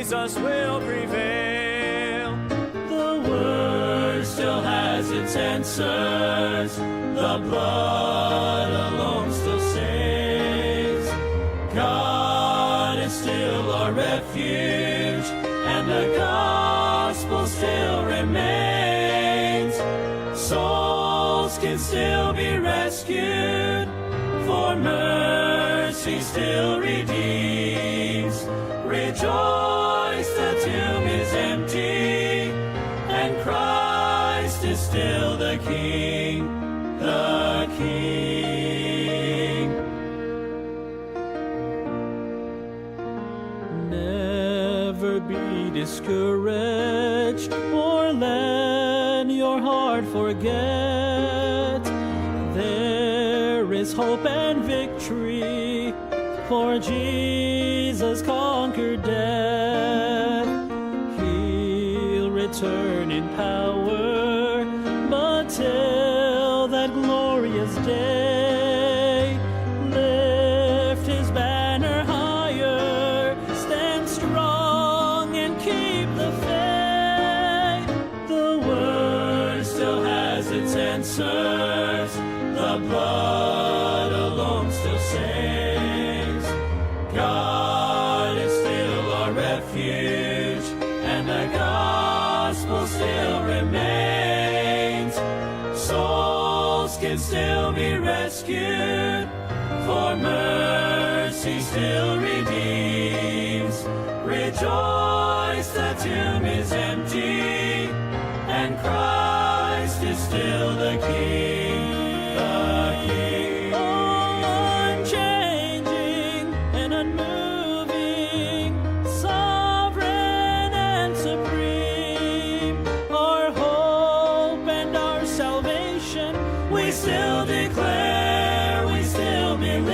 Jesus will prevail. The Word still has its answers. The blood alone still saves. God is still our refuge, and the gospel still remains. Souls can still be rescued, for mercy still redeems. Rejoice, the tomb is empty, and Christ is still the King, the King. Never be discouraged, or let your heart forget. There is hope and victory, for Jesus conquered death. He'll return in power, but till that glorious day, lift his banner higher, stand strong and keep the faith. The Word still has its answers. The blood alone still saves. God is still our refuge, and the gospel still remains. Souls can still be rescued, for mercy still redeems. Rejoice, the tomb is empty, and Christ is still the King, the King. Unchanging and unmoving, sovereign and supreme, our hope and our salvation, we still declare, we still believe.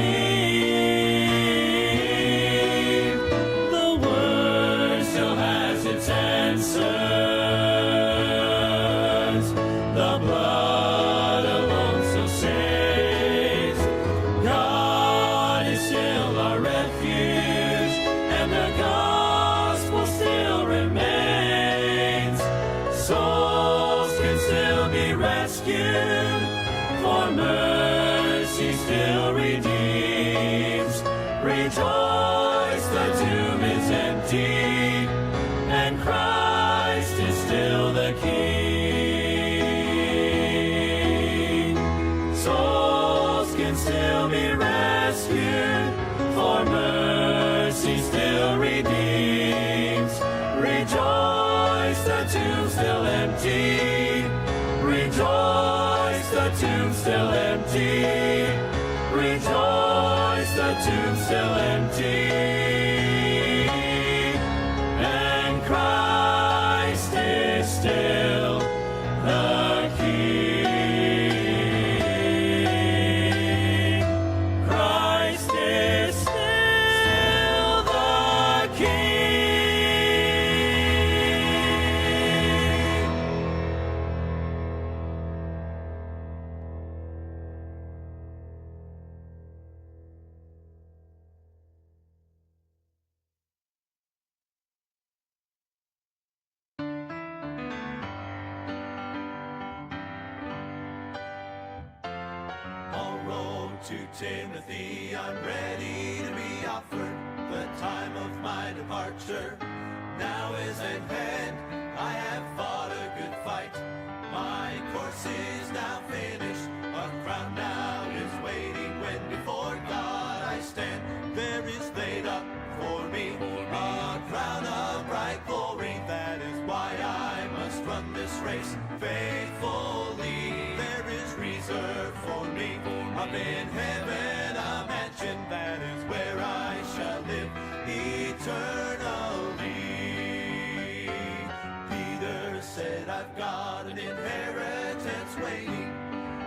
The Word still has its answers. The blood alone still saves. God is still our refuge, and the gospel still remains. Souls can still be rescued, for mercy still redeems. Rejoice, the tomb is empty, and Christ is still the King. Souls can still be rescued, for mercy still redeems. Rejoice, the tomb still empty. Rejoice, the tomb still empty. Rejoice, the tomb still empty. And Christ is still the King. Christ is still the King. Paul wrote to Timothy, I'm ready to be offered. The time of my departure now is at hand. I have fought a good fight. My course is now finished. A crown now is waiting when before God I stand. There is laid up for me a crown of bright glory. That is why I must run this race faithfully. There is reserved for me up in heaven a mansion. That is where I shall live eternally. Peter said, I've got an inheritance waiting.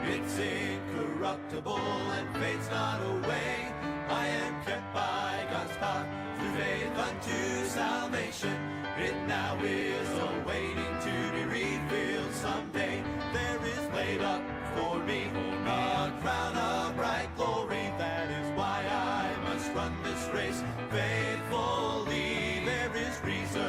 It's incorruptible and fades not away. I am kept by God's power through faith unto salvation. It now is awaiting to be revealed someday. There is laid up for me a crown of bright glory. That is why I must run this race faithfully. There is reason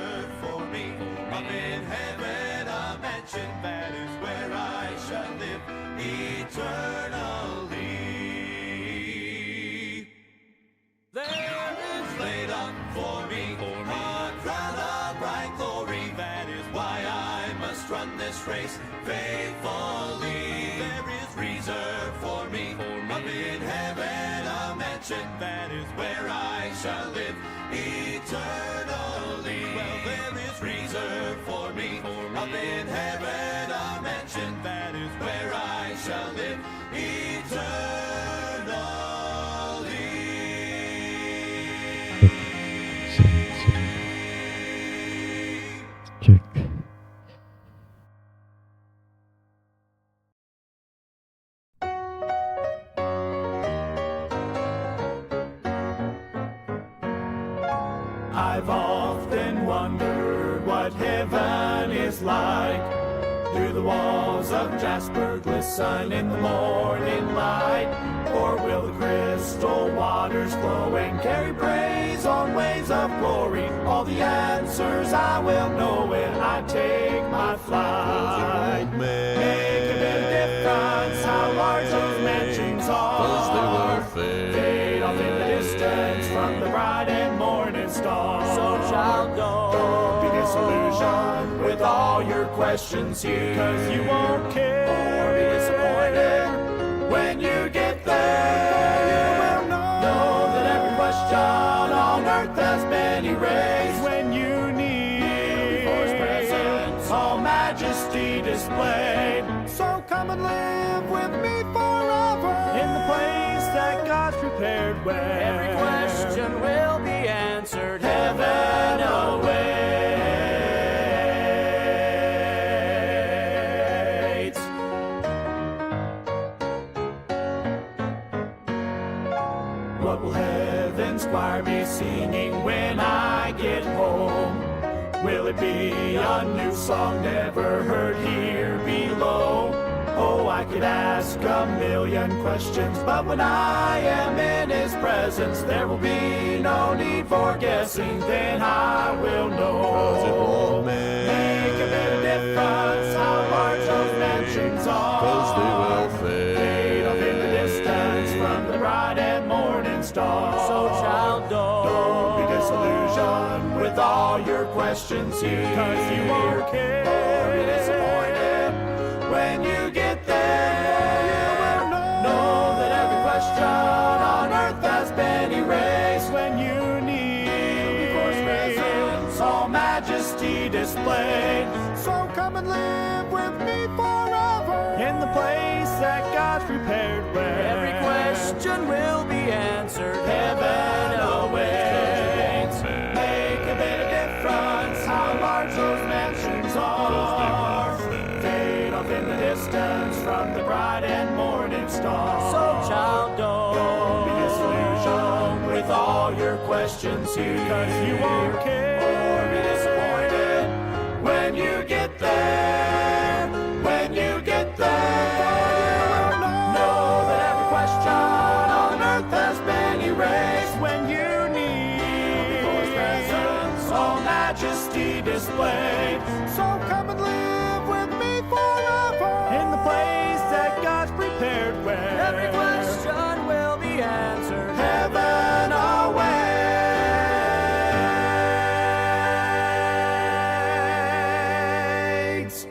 race faithfully. There is reserved for me up in heaven a mansion, that is where I shall live eternally. Well, there is reserved for me up in heaven a mansion, that is where I shall live eternally. Check. I've often wondered what heaven is like. Do the walls of jasper glisten in the morning light? Or will the crystal waters flow and carry praise on waves of glory? All the answers I will know when I take my flight. Make a bit of difference how large those mansions are. Fade off in the distance from the bright and morning star. So child, don't be disillusioned with all your questions here, 'cause you won't care or be disappointed when you get there. You will know that every question on earth has been erased when you need before His presence all majesty displayed. So come and live with me forever in the place that God's prepared, where Every question will be answered. heaven awaits. What will heaven's choir be singing when I get home? Will it be a new song never heard here below? Oh, I could ask a million questions, but when I am in His presence, there will be no need for guessing, then I will know. Make a bit of difference how large those mansions are. Fade off in the distance from the bright and morning star. So child, Don't be disillusioned with all your questions here, 'cause you won't care or be disappointed when you get there. You will know that every question on earth has been erased when you need before His presence all majesty displayed. So come and live with me forever in the place that God's prepared, where every question will be answered. heaven awaits. Make a bit of difference how large those mansions are. Fade off in the distance from the bright and morning star. So child, Don't be disillusioned with all your questions here, 'cause you won't care or be disappointed when you get there. When you get there, know that every question on earth has been erased when you need before His presence all majesty displayed. So come and live with me forever in the place that God's prepared, where every question will be answered. heaven awaits.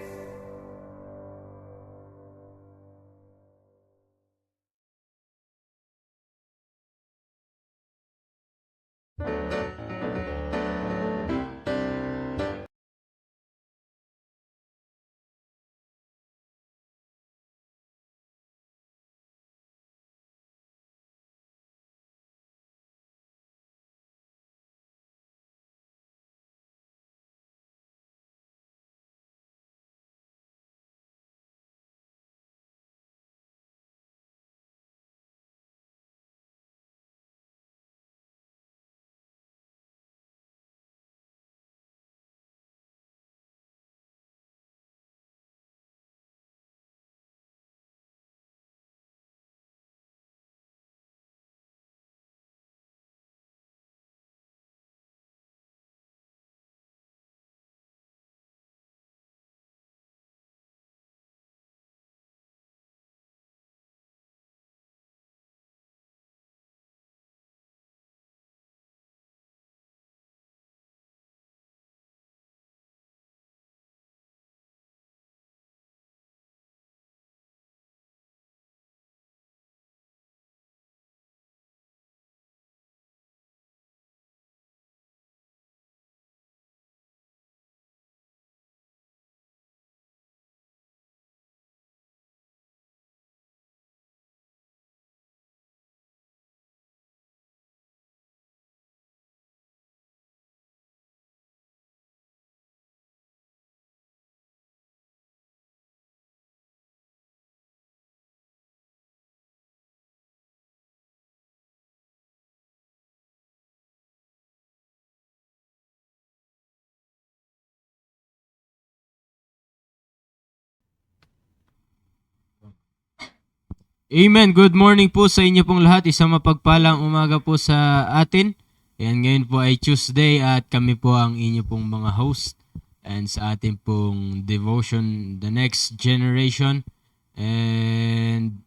Amen. Good morning po sa inyo pong lahat. Isang mapagpalang umaga po sa atin. Ayan, ngayon po ay Tuesday at kami po ang inyo pong mga host. And sa ating pong devotion, The Next Generation. And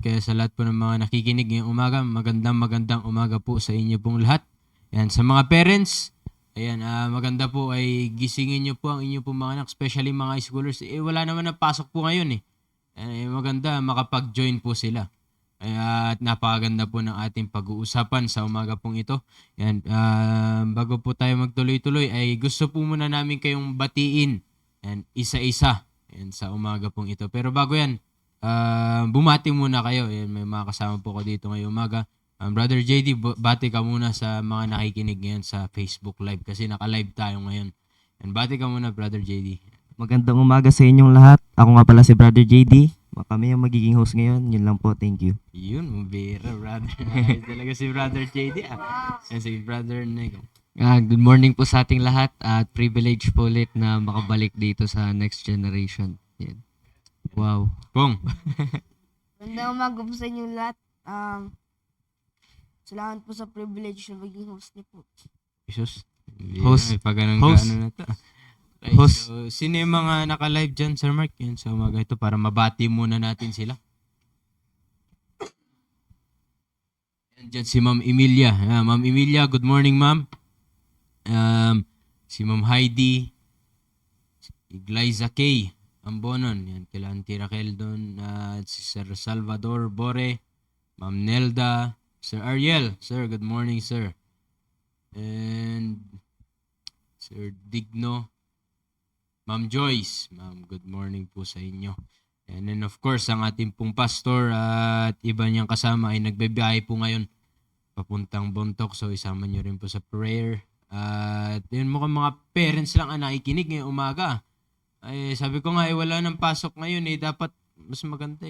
kaya sa lahat po ng mga nakikinig ngayong umaga, magandang umaga po sa inyo pong lahat. Ayan, sa mga parents, ayan, maganda po ay gisingin nyo po ang inyo pong mga anak, especially mga high schoolers. Wala naman na pasok po ngayon eh. Maganda makapag-join po sila. At napakaganda po ng ating pag-uusapan sa umaga pong ito. Yan, bago po tayo magtuloy-tuloy ay gusto po muna namin kayong batiin yan, isa-isa yan, sa umaga pong ito. Pero bago yan, bumati muna kayo. Yan, may mga kasama po ko dito ngayong umaga. Brother JD, bati ka muna sa mga nakikinig ngayon sa Facebook Live kasi naka-live tayo ngayon. Yan, bati ka muna, Brother JD. Magandang umaga sa inyong lahat. Ako nga pala si Brother JD. Kami ang magiging host ngayon. Yun lang po. Thank you. Yun, mabira, brother. Ayos talaga si Brother JD. Yan si Brother Nego. Good morning po sa ating lahat at privilege po ulit na makabalik dito sa Next Generation. Yan. Wow. Pong. Magandang umaga po sa inyong lahat. Salamat po sa privilege na maging host niyo po. Jesus. Host. Pag Host. na to. Okay, Host. so, sino yung mga naka-live dyan, Sir Mark? Yan sa umaga ito para mabati muna natin sila. Yan dyan si Ma'am Emilia. Ma'am Emilia, good morning, Ma'am. Si Ma'am Heidi. Si Glyza K. Ambonon. Yan, kila Auntie Raquel doon. Si Sir Salvador Bore. Ma'am Nelda. Sir Ariel. Sir, good morning, sir. And Sir Digno. Ma'am Joyce, ma'am, good morning po sa inyo. And then of course, ang ating pong pastor at iba niyang kasama ay nagbebiyahe po ngayon papuntang Bontoc. So isama niyo rin po sa prayer. At yun, mukhang mga parents lang ang nakikinig ngayong umaga. Ay, sabi ko nga, wala nang pasok ngayon. Dapat mas maganda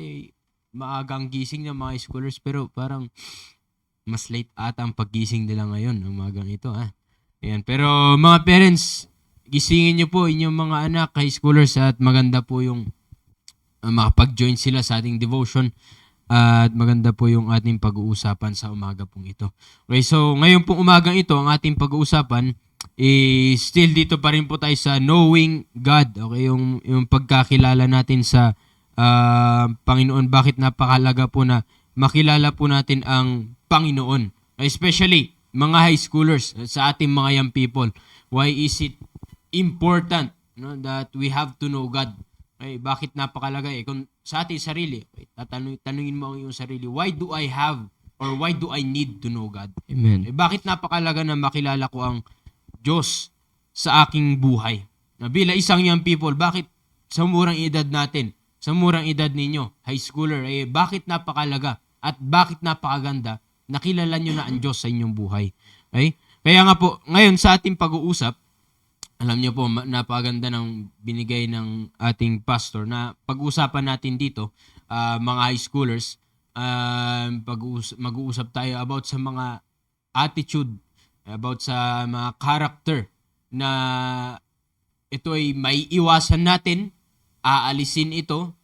maagang gising ng mga schoolers. Pero parang mas late ata ang paggising nila ngayon, umagang ito. Ayan. Pero mga parents, gisingin niyo po inyong mga anak, high schoolers, at maganda po yung makapag-join sila sa ating devotion at maganda po yung ating pag-uusapan sa umaga pong ito. Okay, so ngayon pong umagang ito, ang ating pag-uusapan still dito pa rin po tayo sa knowing God. Okay, yung pagkakilala natin sa Panginoon. Bakit napakahalaga po na makilala po natin ang Panginoon. Especially mga high schoolers, sa ating mga young people. Why is it important that we have to know God? Okay, bakit napakalaga kung sa ating sarili, tanungin mo ang iyong sarili, why do I have or why do I need to know God? Amen. Bakit napakalaga na makilala ko ang Diyos sa aking buhay? Bilang isang young people, bakit sa murang edad natin, sa murang edad ninyo, high schooler, bakit napakalaga at bakit napakaganda nakilala nyo na ang Diyos sa inyong buhay? Okay? Kaya nga po, ngayon sa ating pag-uusap, alam niyo po, napaganda ng binigay ng ating pastor na pag-uusapan natin dito, mga high schoolers, mag-uusap tayo about sa mga attitude, about sa mga character na ito ay may iwasan natin, aalisin ito,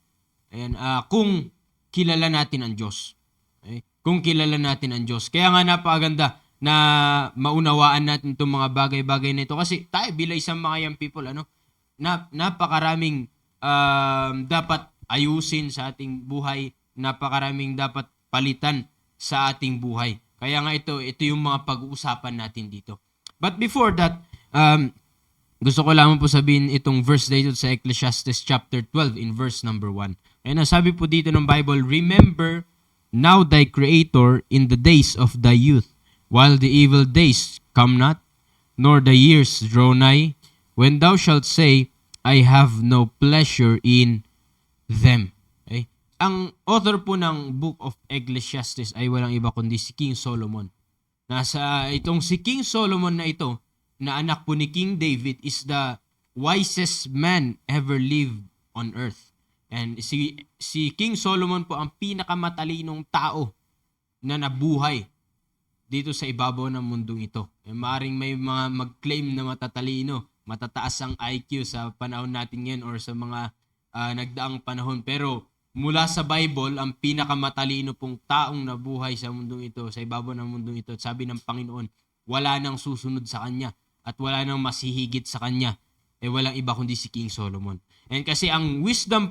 ayan, kung kilala natin ang Diyos. Okay? Kung kilala natin ang Diyos. Kaya nga napaganda na maunawaan natin itong mga bagay-bagay na ito. Kasi tayo bilang isang mga young people, napakaraming dapat ayusin sa ating buhay, napakaraming dapat palitan sa ating buhay. Kaya nga ito yung mga pag-uusapan natin dito. But before that, gusto ko lamang po sabihin itong verse dito sa Ecclesiastes chapter 12 in verse number 1. Kaya nasabi po dito ng Bible, remember now thy Creator in the days of thy youth, while the evil days come not, nor the years draw nigh, when thou shalt say, I have no pleasure in them. Okay? Ang author po ng Book of Ecclesiastes ay walang iba kundi si King Solomon. Nasa itong si King Solomon na ito, na anak po ni King David, is the wisest man ever lived on earth. And si King Solomon po ang pinakamatalinong tao na nabuhay dito sa ibabaw ng mundong ito. Maaring may mga mag-claim na matatalino, matataas ang IQ sa panahon natin ngayon or sa mga nagdaang panahon. Pero mula sa Bible, ang pinakamatalino pong taong nabuhay sa mundong ito, sa ibabaw ng mundong ito. At sabi ng Panginoon, wala nang susunod sa kanya at wala nang masihigit sa kanya. Walang iba kundi si King Solomon. And kasi ang wisdom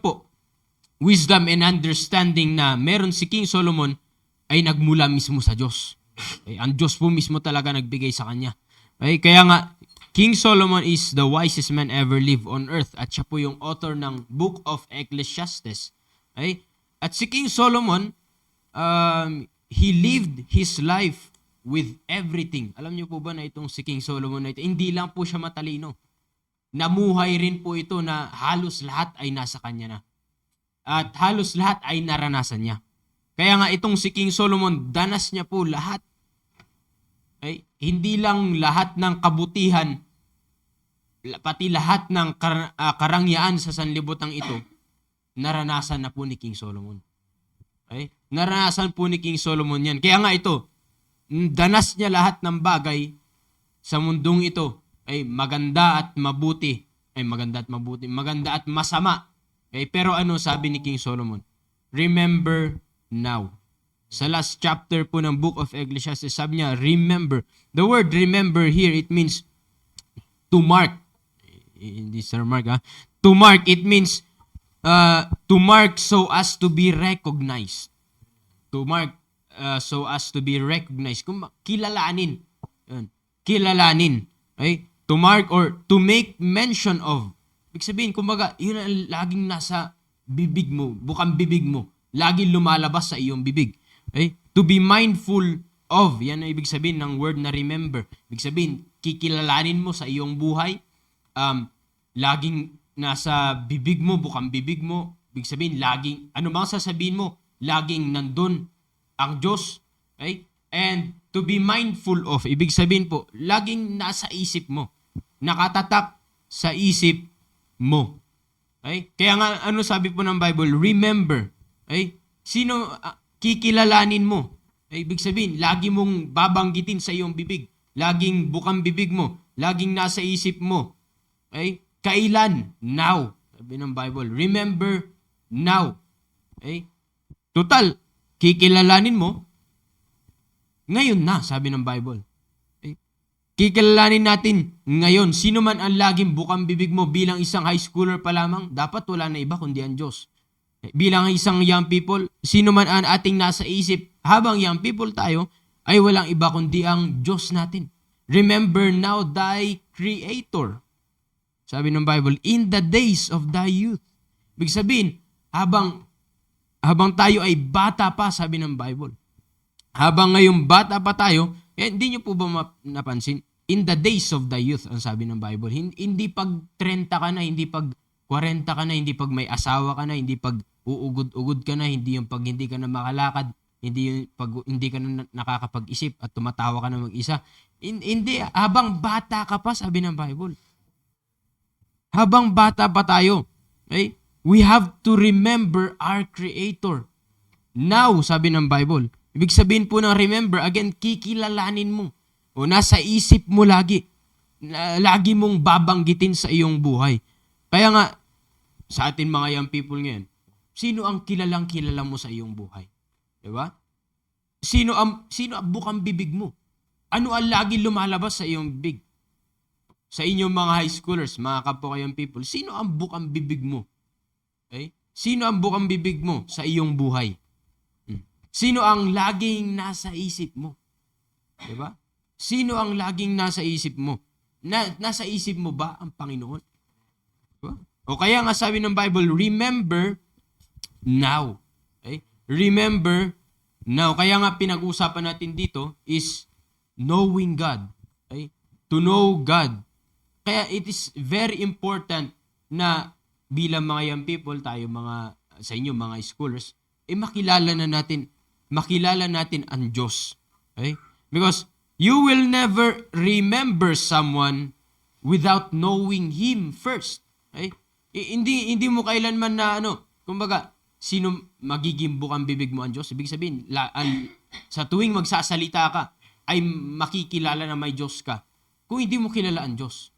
and understanding na meron si King Solomon ay nagmula mismo sa Diyos. Ang Diyos po mismo talaga nagbigay sa kanya. Kaya nga, King Solomon is the wisest man ever lived on earth at siya po yung author ng Book of Ecclesiastes. At si King Solomon, he lived his life with everything. Alam niyo po ba na itong si King Solomon na ito, hindi lang po siya matalino. Namuhay rin po ito na halos lahat ay nasa kanya na. At halos lahat ay naranasan niya. Kaya nga itong si King Solomon, danas niya po lahat. Hindi lang lahat ng kabutihan, pati lahat ng karangyaan sa sanlibutan ito, naranasan na po ni King Solomon. Naranasan po ni King Solomon yan. Kaya nga ito, danas niya lahat ng bagay sa mundong ito ay maganda at mabuti. Maganda at masama. Pero ano sabi ni King Solomon? Remember now. Sa last chapter po ng Book of Ecclesiastes, sabi niya, remember. The word remember here, it means to mark. Hindi Sir Mark, ha? To mark, it means to mark so as to be recognized. To mark so as to be recognized. Kilalanin. Kilalanin. To mark or to make mention of. Ibig sabihin, kumbaga, yun ang laging nasa bibig mo, bukang bibig mo. Laging lumalabas sa iyong bibig. To be mindful of. Yan ang ibig sabihin ng word na remember. Ibig sabihin, kikilalanin mo sa iyong buhay. Laging nasa bibig mo, bukang bibig mo. Ibig sabihin, laging, ano bang sasabihin mo? Laging nandun ang Diyos. And to be mindful of. Ibig sabihin po, laging nasa isip mo. Nakatatak sa isip mo. Kaya nga, ano sabi po ng Bible? Remember. Sino kikilalanin mo? Ibig sabihin, lagi mong babanggitin sa iyong bibig. Laging bukang bibig mo. Laging nasa isip mo. Kailan? Now. Sabi ng Bible. Remember now. Total, kikilalanin mo. Ngayon na, sabi ng Bible. Kikilalanin natin ngayon. Sino man ang laging bukang bibig mo bilang isang high schooler pa lamang, dapat wala na iba kundi ang Diyos. Bilang isang young people, sino man ang ating nasa isip habang young people tayo, ay walang iba kundi ang Diyos natin. Remember now thy Creator. Sabi ng Bible, in the days of thy youth. Ibig sabihin, habang tayo ay bata pa, sabi ng Bible. Habang ngayong bata pa tayo, hindi nyo po ba napansin? In the days of the youth, ang sabi ng Bible. Hindi pag 30 ka na, hindi pag 40 ka na, hindi pag may asawa ka na, hindi pag uugod-ugod ka na, hindi yung pag hindi ka na makalakad, hindi yung pag hindi ka na nakakapag-isip at tumatawa ka na mag-isa. Hindi, habang bata ka pa, sabi ng Bible. Habang bata pa tayo, we have to remember our Creator. Now, sabi ng Bible. Ibig sabihin po ng remember, again, kikilalanin mo. O nasa isip mo lagi. Lagi mong babanggitin sa iyong buhay. Kaya nga, sa atin mga young people ngayon, sino ang kilalang kilala mo sa iyong buhay? Diba? Sino ang bukang bibig mo? Ano ang lagi lumalabas sa iyong bibig? Sa inyong mga high schoolers, mga kapwa kayong people, sino ang bukang bibig mo? Sino ang bukang bibig mo sa iyong buhay? Sino ang laging nasa isip mo? Diba? Sino ang laging nasa isip mo? Nasa isip mo ba ang Panginoon? Diba? O kaya nga sabi ng Bible, remember now. Remember now. Kaya nga pinag-usapan natin dito is knowing God. To know God. Kaya it is very important na bilang mga young people, tayo mga, sa inyo mga scholars, makilala natin ang Diyos. Because you will never remember someone without knowing Him first. Hindi mo kailanman na kumbaga, sino magiging bukang bibig mo ang Diyos? Ibig sabihin, sa tuwing magsasalita ka, ay makikilala na may Diyos ka. Kung hindi mo kilala ang Diyos.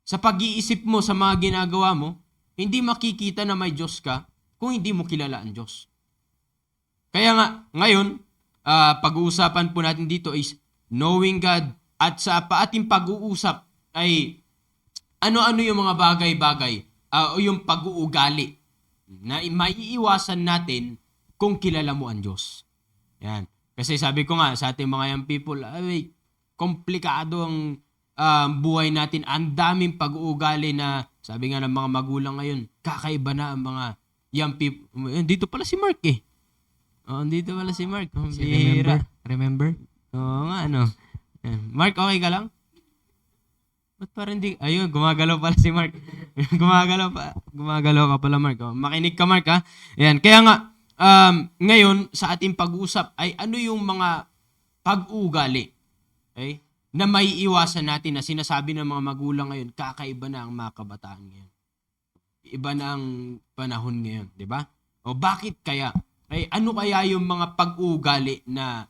Sa pag-iisip mo sa mga ginagawa mo, hindi makikita na may Diyos ka kung hindi mo kilala ang Diyos. Kaya nga, ngayon, pag-uusapan po natin dito is knowing God, at sa ating pag-uusap ay ano-ano yung mga bagay-bagay o yung pag-uugali na maiiwasan natin kung kilala mo ang Diyos. Yan. Kasi sabi ko nga sa ating mga young people, ay, komplikado ang buhay natin. Ang daming pag-uugali na, sabi nga ng mga magulang ngayon, kakaiba na ang mga young people. Dito pala si Mark eh. Dito pala si Mark. Remember? Oo nga, ano. Mark, okay ka lang? Ba't parang hindi? Ayun, gumagalaw pala si Mark. Gumagalaw ka pala, Mark. Makinig ka, Mark, ha? Ayan, kaya nga, ngayon, sa ating pag-uusap ay ano yung mga pag-ugali, okay, na may iwasan natin na sinasabi ng mga magulang ngayon, kakaiba na ang mga kabataan ngayon. Iba na ang panahon ngayon, di ba? O bakit kaya? Ay, ano kaya yung mga pag-ugali na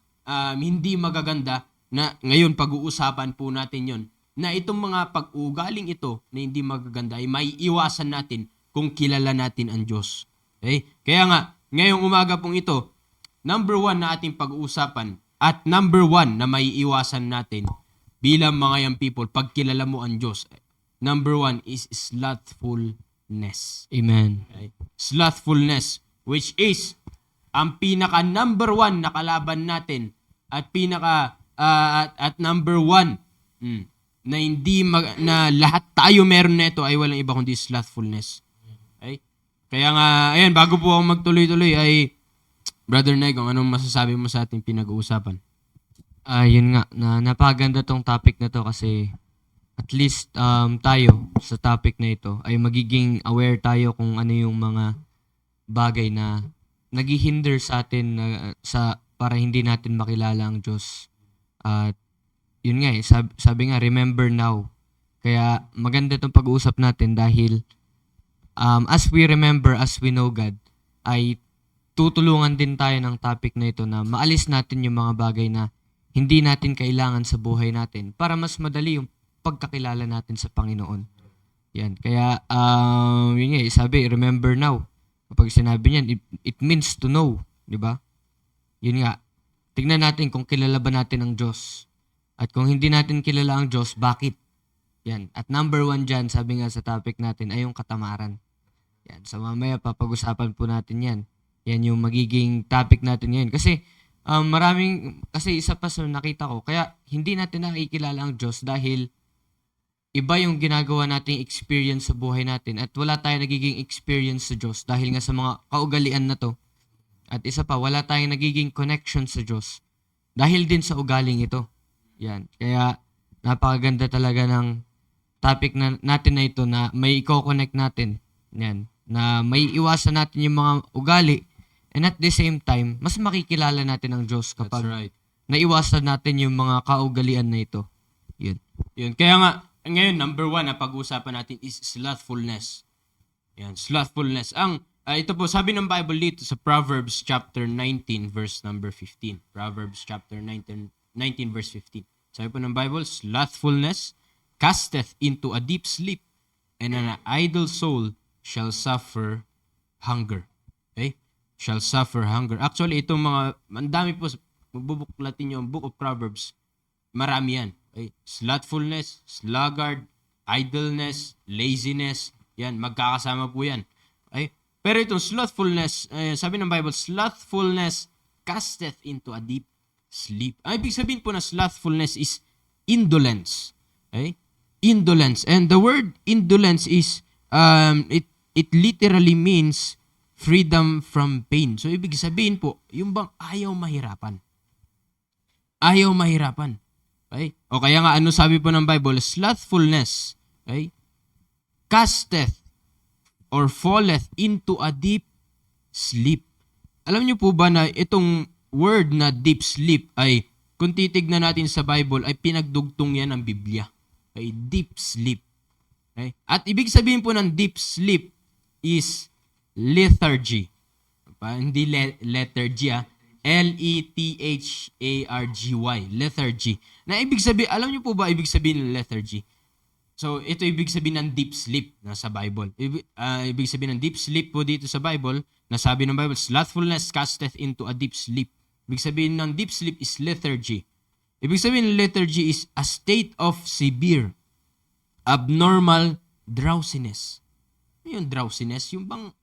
hindi magaganda na ngayon pag-uusapan po natin yon, na itong mga pag-ugaling ito na hindi magaganda ay may iwasan natin kung kilala natin ang Diyos. Okay? Kaya nga, ngayong umaga pong ito, number 1 na ating pag-uusapan at number 1 na may iwasan natin bilang mga young people pag kilala mo ang Diyos, number 1 is slothfulness. Amen. Okay? Slothfulness, which is ang pinaka number 1 na kalaban natin at pinaka at number 1 na hindi na lahat tayo meron nito ay walang iba kundi slothfulness. Okay? Kaya nga, ayan, bago po ako magtuloy-tuloy ay Brother Nego, anong masasabi mo sa ating pinag-uusapan? Yun nga, napakaganda tong topic na to kasi at least tayo sa topic na ito ay magiging aware tayo kung ano yung mga bagay na naghihinder sa atin para hindi natin makilala ang Diyos. At yun nga sabi nga, remember now. Kaya maganda itong pag-uusap natin dahil as we remember, as we know God, ay tutulungan din tayo ng topic na ito na maalis natin yung mga bagay na hindi natin kailangan sa buhay natin para mas madali yung pagkakilala natin sa Panginoon. Yan. Kaya, yun nga, sabi, remember now. Kapag sinabi niyan, it means to know. Di ba? Yun nga. Tignan natin kung kilala ba natin ang Diyos. At kung hindi natin kilala ang Diyos, bakit? Yan. At number 1 dyan, sabi nga sa topic natin, ay yung katamaran. Yan. So mamaya, papag-usapan po natin yan. Yan yung magiging topic natin ngayon. Kasi, kasi isa pa sa nakita ko, kaya hindi natin nakikilala ang Diyos dahil iba yung ginagawa nating experience sa buhay natin at wala tayong nagiging experience sa Diyos dahil nga sa mga kaugalian na to. At isa pa, wala tayong nagiging connection sa Diyos dahil din sa ugaling ito. Yan. Kaya napakaganda talaga ng topic natin na ito na may i-connect natin. Yan. Na may iwasan natin yung mga ugali and at the same time, mas makikilala natin ang Diyos kapag naiwasan natin yung mga kaugalian na ito. Yun. Yun. Kaya nga, ngayon, number 1 na pag-uusapan natin is slothfulness. Yan, slothfulness. Ito po, sabi ng Bible dito sa Proverbs chapter 19 verse number 15. Proverbs chapter 19 verse 15. Sabi po ng Bible, slothfulness casteth into a deep sleep, and an idle soul shall suffer hunger. Okay? Shall suffer hunger. Actually, itong ang dami po, magbubuklatin nyo ang Book of Proverbs, marami yan. Okay? Slothfulness, sluggard, idleness, laziness, yan, magkakasama po yan. Okay? Pero itong slothfulness, sabi ng Bible, slothfulness casteth into a deep sleep. Ang ibig sabihin po na slothfulness is indolence. Okay? Indolence. And the word indolence is, it literally means freedom from pain. So, ibig sabihin po, yung bang ayaw mahirapan. Ayaw mahirapan. Okay? O kaya nga, ano sabi po ng Bible? Slothfulness, okay, casteth or falleth into a deep sleep. Alam niyo po ba na itong word na deep sleep ay, kung titignan natin sa Bible, ay pinagdugtong yan ng Biblia. Okay? Deep sleep. Okay? At ibig sabihin po ng deep sleep is lethargy. Hindi lethargy, lethargy. Lethargy. Na ibig sabihin, alam niyo po ba ibig sabihin ng lethargy? So, ito ibig sabihin ng deep sleep na sa Bible. Ibig sabihin ng deep sleep po dito sa Bible, na sabi ng Bible, slothfulness casteth into a deep sleep. Ibig sabihin ng deep sleep is lethargy. Ibig sabihin ng lethargy is a state of severe, abnormal drowsiness. Ano yung drowsiness? Yung bang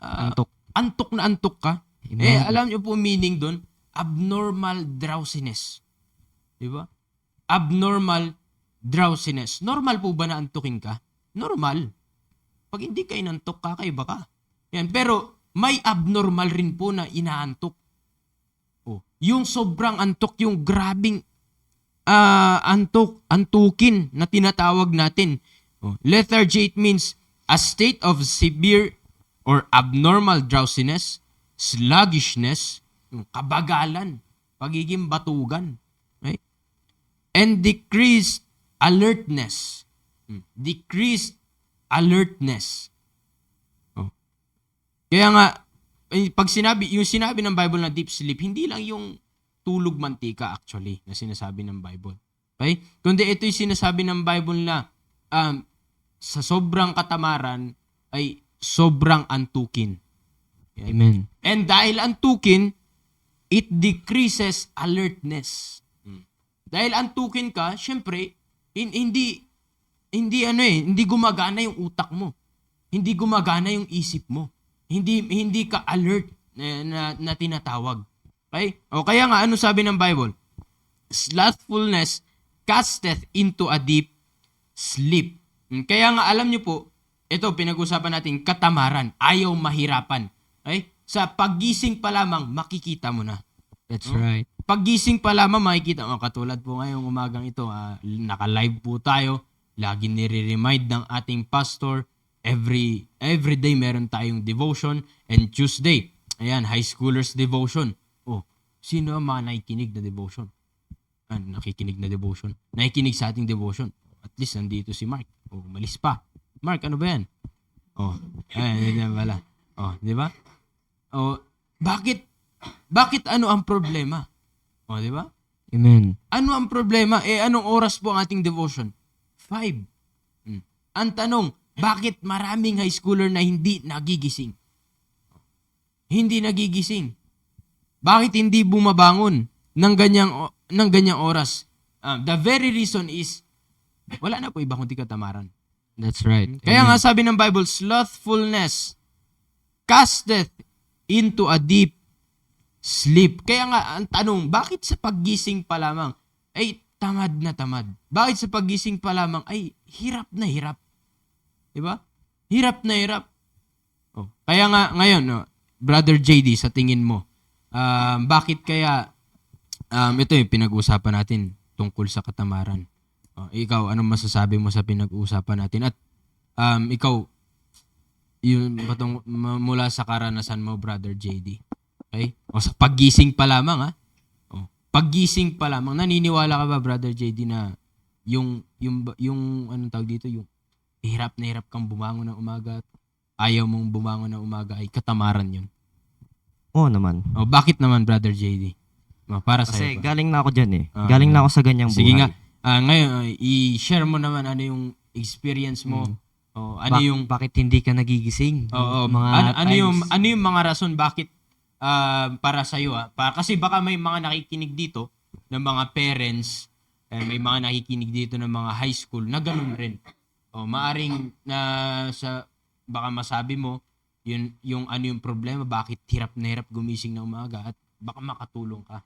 Antok. antok na antok ka. Amen. Alam niyo po meaning doon? Abnormal drowsiness. Di ba? Abnormal drowsiness. Normal po ba na antukin ka? Normal. Pag hindi ka inantok, kakaiba ka. Yan. Pero may abnormal rin po na inaantok. Oh, yung sobrang antok, yung grabing antukin na tinatawag natin. Oh, lethargy, it means a state of severe or abnormal drowsiness, sluggishness, yung kabagalan, pagiging batugan, right? And decreased alertness. Decreased alertness. Oh. Kaya nga, pag yung sinabi ng Bible na deep sleep, hindi lang yung tulog mantika actually na sinasabi ng Bible. Okay? Kundi ito yung sinasabi ng Bible na sa sobrang katamaran ay sobrang antukin. Yan. Amen. And dahil antukin, it decreases alertness. Dahil antukin ka, syempre, hindi gumagana yung utak mo. Hindi gumagana yung isip mo. Hindi ka alert na tinatawag. Okay? O kaya nga, ano sabi ng Bible? Slothfulness casteth into a deep sleep. Kaya nga, alam niyo po, ito, pinag-usapan natin, katamaran. Ayaw mahirapan. Okay? Sa paggising pa lamang, makikita mo na. That's right. Paggising pa lamang, makikita mo. Katulad po ngayong umagang ito, naka-live po tayo. Lagi nire-remind ng ating pastor. Every day meron tayong devotion. And Tuesday, ayan, high schoolers devotion. Oh, sino ang mga nakikinig na devotion? Nakikinig na devotion. Nakikinig sa ating devotion. At least nandito si Mark. Oh, malis pa. Mark, ano ba yan? Oh, hindi na pala. Oh, di ba? Oh, bakit ano ang problema? Oh, di ba? Amen. Ano ang problema? Anong oras po ang ating devotion? 5. Ang tanong, bakit maraming high schooler na hindi nagigising? Hindi nagigising. Bakit hindi bumabangon ng ganyang oras? The very reason is, wala na po iba kundi katamaran. That's right. Kaya nga sabi ng Bible, slothfulness casteth into a deep sleep. Kaya nga, ang tanong, bakit sa paggising pa lamang ay tamad na tamad? Bakit sa paggising pa lamang ay hirap na hirap? Diba? Hirap na hirap. Oh. Kaya nga, ngayon, Brother JD, sa tingin mo, bakit kaya, ito yung pinag-uusapan natin tungkol sa katamaran. Oh, ikaw, anong masasabi mo sa pinag-uusapan natin? At ikaw, mula sa karanasan mo, Brother JD. Okay? O sa paggising pa lamang, ha? O, paggising pa lamang, naniniwala ka ba, Brother JD, na yung anong tawag dito, yung hirap na hirap kang bumangon ng umaga at ayaw mong bumangon ng umaga ay katamaran yun? Oo naman. O, bakit naman, Brother JD? O, para Kasi sa'yo ba? galing na ako dyan eh. Galing na ako sa ganyang buhay. Sige nga. Ngayon, i-share mo naman ano yung experience mo. O, ano yung bakit hindi ka nagigising? ano yung mga rason bakit para sa iyo kasi baka may mga nakikinig dito ng mga parents, may mga nakikinig dito ng mga high school na ganun rin. O maaring na baka masabi mo yung ano yung problema, bakit hirap na hirap gumising na umaga at baka makatulong ka.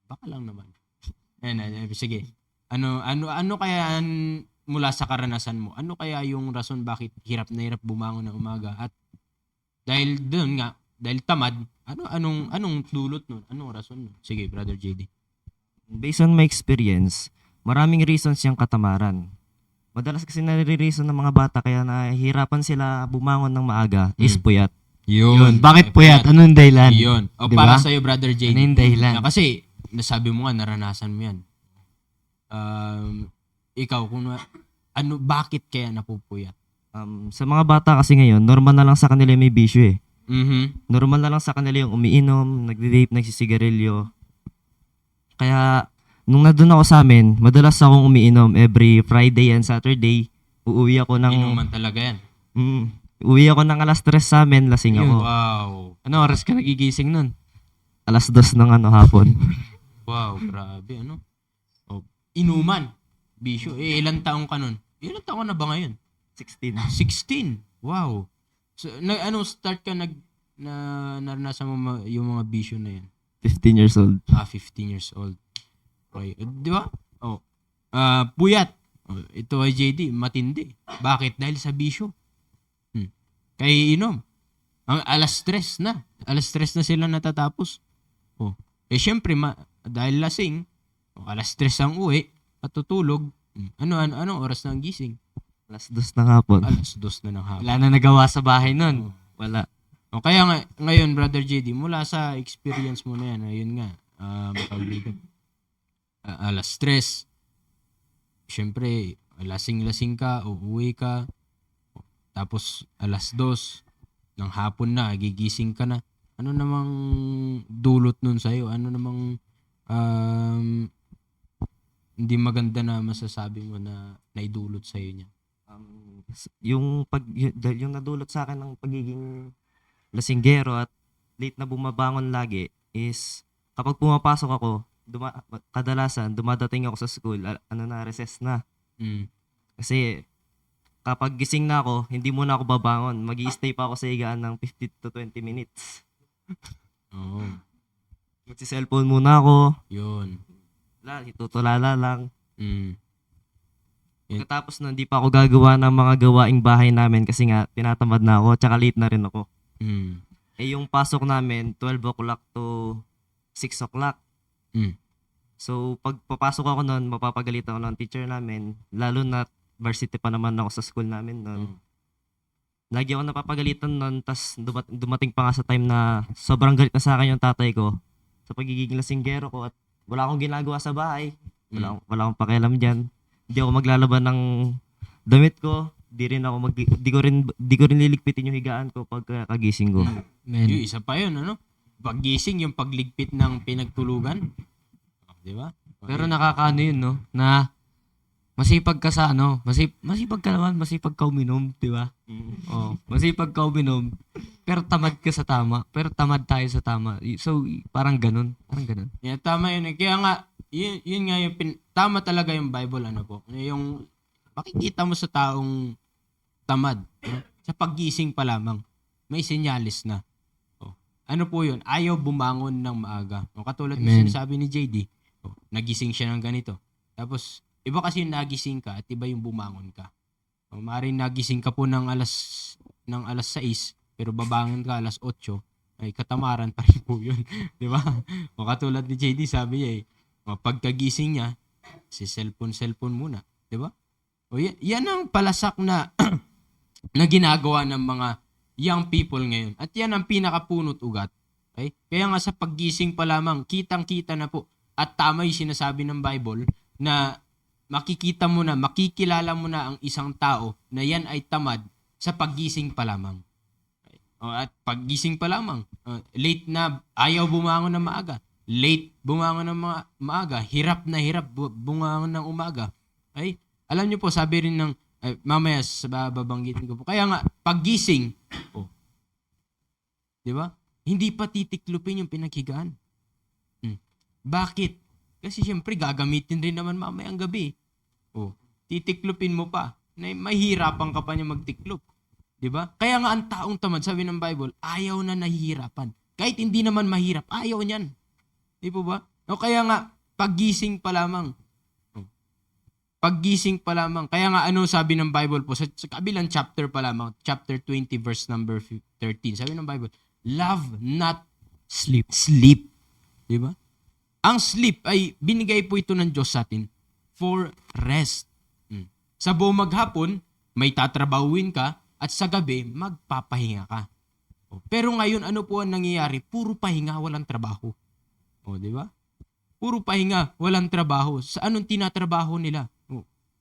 Baka lang naman. Sige. Ano kaya mula sa karanasan mo? Ano kaya yung rason bakit hirap na hirap bumangon ng umaga? At dahil doon nga, dahil tamad, anong dulot nun? Anong rason nun? Sige, Brother JD. Based on my experience, maraming reasons yung katamaran. Madalas kasi nare-reason ng mga bata kaya nahihirapan sila bumangon ng maaga is puyat. Yun. Bakit puyat? Anong dahilan? Yun. O Diba? para sa'yo, Brother JD. Ano yung dahilan? Kasi, nasabi mo nga, naranasan mo yan. Ikaw, bakit kaya napupuyat? Sa mga bata kasi ngayon, normal na lang sa kanila may bisyo eh. Mm-hmm. Normal na lang sa kanila yung umiinom, nagde-vape, nagsisigarilyo. Kaya nung nandun ako sa amin, madalas akong umiinom every Friday and Saturday. Uuwi ako ng Inuman talaga yan. uwi ako ng alas 3 sa amin, lasing ako. Wow. Ano oras ka nagigising nun? Alas 2 ng hapon. Wow, grabe, ano? Oh, inuman. Bisyo. Ilan taong ka nun? Ilan taong ka na ba ngayon? 16. 16. Wow. So, start ka naranasan mo yung mga bisyo na yan? 15 years old. 15 years old. Okay. Di ba? Oh. Puyat. Oh, ito ay JD, matindi. Bakit? Dahil sa bisyo. Kay inom. Ang alas 3 na. Alas 3 na sila natatapos. Oh. Syempre, dahil lasing, alas 3 ang uwi, at tutulog. Ano oras na ang gising? Alas 2 ng hapon. Alas 2 na ng hapon. Wala na nagawa sa bahay nun. Wala. O kaya ngayon, Brother JD, mula sa experience mo na yan, ayun nga, alas 3, syempre, lasing-lasing ka, uuwi ka, tapos alas 2 ng hapon na, gigising ka na. Ano namang dulot nun sa'yo? Ano namang hindi maganda na masasabi mo na naidulot sa'yo niya? Yung nadulot sa akin ng pagiging lasinggero at late na bumabangon lagi is kapag pumapasok ako, kadalasan dumadating ako sa school, recess na. Kasi kapag gising na ako, hindi muna ako babangon. Mag-i-stay pa ako sa higaan ng 15 to 20 minutes. Oo. Magsi-cellphone muna ako. Yun. Itutulala lang. Yan. Pagkatapos nun, hindi pa ako gagawa ng mga gawaing bahay namin kasi nga tinatamad na ako, tsaka late na rin ako. Yung pasok namin, 12 o'clock to 6 o'clock. So, pag papasok ako nun, mapapagalitan ako ng teacher namin, lalo na varsity pa naman ako sa school namin nun. Lagi ako napapagalitan nun, tas dumating pa nga sa time na sobrang galit na sa akin yung tatay ko sa pagiging lasinggero ko at wala akong ginagawa sa bahay. Wala akong pakialam dyan. Hindi ako maglalaban ng damit ko. Di ko rin liligpitin yung higaan ko pag kagising ko. Yung isa pa yun, ano? Paggising, yung pagligpit ng pinagtulugan. Di ba? Pero nakakaano yun, no? Na masipag ka sa masipag ka naman, masipag ka uminom, di ba? Oh, masipag ka uminom, pero tamad ka sa tama. Pero tamad tayo sa tama. So, parang ganun. Yeah, tama yun. Kaya nga, yun nga yung tama talaga yung Bible, ano po. Yung makikita mo sa taong tamad, no? Sa paggising pa lamang, may senyalis na. Oh. Ano po yun? Ayaw bumangon ng maaga. O, katulad ng sinasabi ni JD, nagising siya ng ganito. Tapos, iba kasi yung nagising ka at iba yung bumangon ka. O, maaaring nagising ka po ng alas 6, pero babangon ka alas 8, ay katamaran pa rin po yun. Di ba? O, katulad ni JD, sabi niya pagkagising niya, cellphone muna. Di ba? O, yan ang palasak na na ginagawa ng mga young people ngayon. At yan ang pinakapunot ugat. Okay? Kaya nga sa paggising pa lamang, kitang-kita na po. At tama yung sinasabi ng Bible na makikita mo na, makikilala mo na ang isang tao na yan ay tamad sa paggising pa lamang. Okay? O, at paggising pa lamang, late na, ayaw bumangon ng maaga. Late bumangon ng maaga, hirap na hirap bumangon ng umaga. Ay, alam niyo po, sabi rin ng mamaya babanggitin ko po. Kaya nga paggising, di ba? Hindi pa titiklupin yung pinaghigaan. Bakit? Kasi syempre gagamitin rin naman mamaya ang gabi. Titiklupin mo pa. Mahihirapan ka pa niya magtiklop. Di ba? Kaya nga ang taong tamad, sabi ng Bible, ayaw na nahihirapan. Kahit hindi naman mahirap, ayaw niyan. Di po ba? O kaya nga, paggising pa lamang. Paggising pa lamang. Kaya nga, ano sabi ng Bible po, sa kabilang chapter pa lamang, chapter 20, verse number 13, sabi ng Bible, love not sleep. Sleep. Di ba? Ang sleep ay binigay po ito ng Diyos sa atin for rest. Sa buong maghapon, may tatrabahuin ka at sa gabi, magpapahinga ka. Pero ngayon, ano po ang nangyayari? Puro pahinga, walang trabaho. Di ba? Puro pahinga, walang trabaho. Sa anong tinatrabaho nila?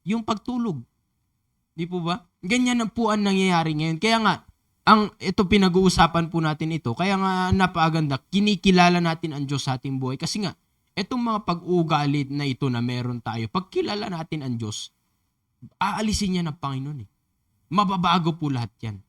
Yung pagtulog. Di po ba? Ganyan ang po ang nangyayari ngayon. Kaya nga, ito pinag-uusapan po natin ito. Kaya nga napakaganda, kinikilala natin ang Diyos sa ating buhay. Kasi nga, Etong mga pag-uugali na ito na meron tayo, pag kilala natin ang Diyos, aalisin niya ng Panginoon eh. Mababago po lahat yan.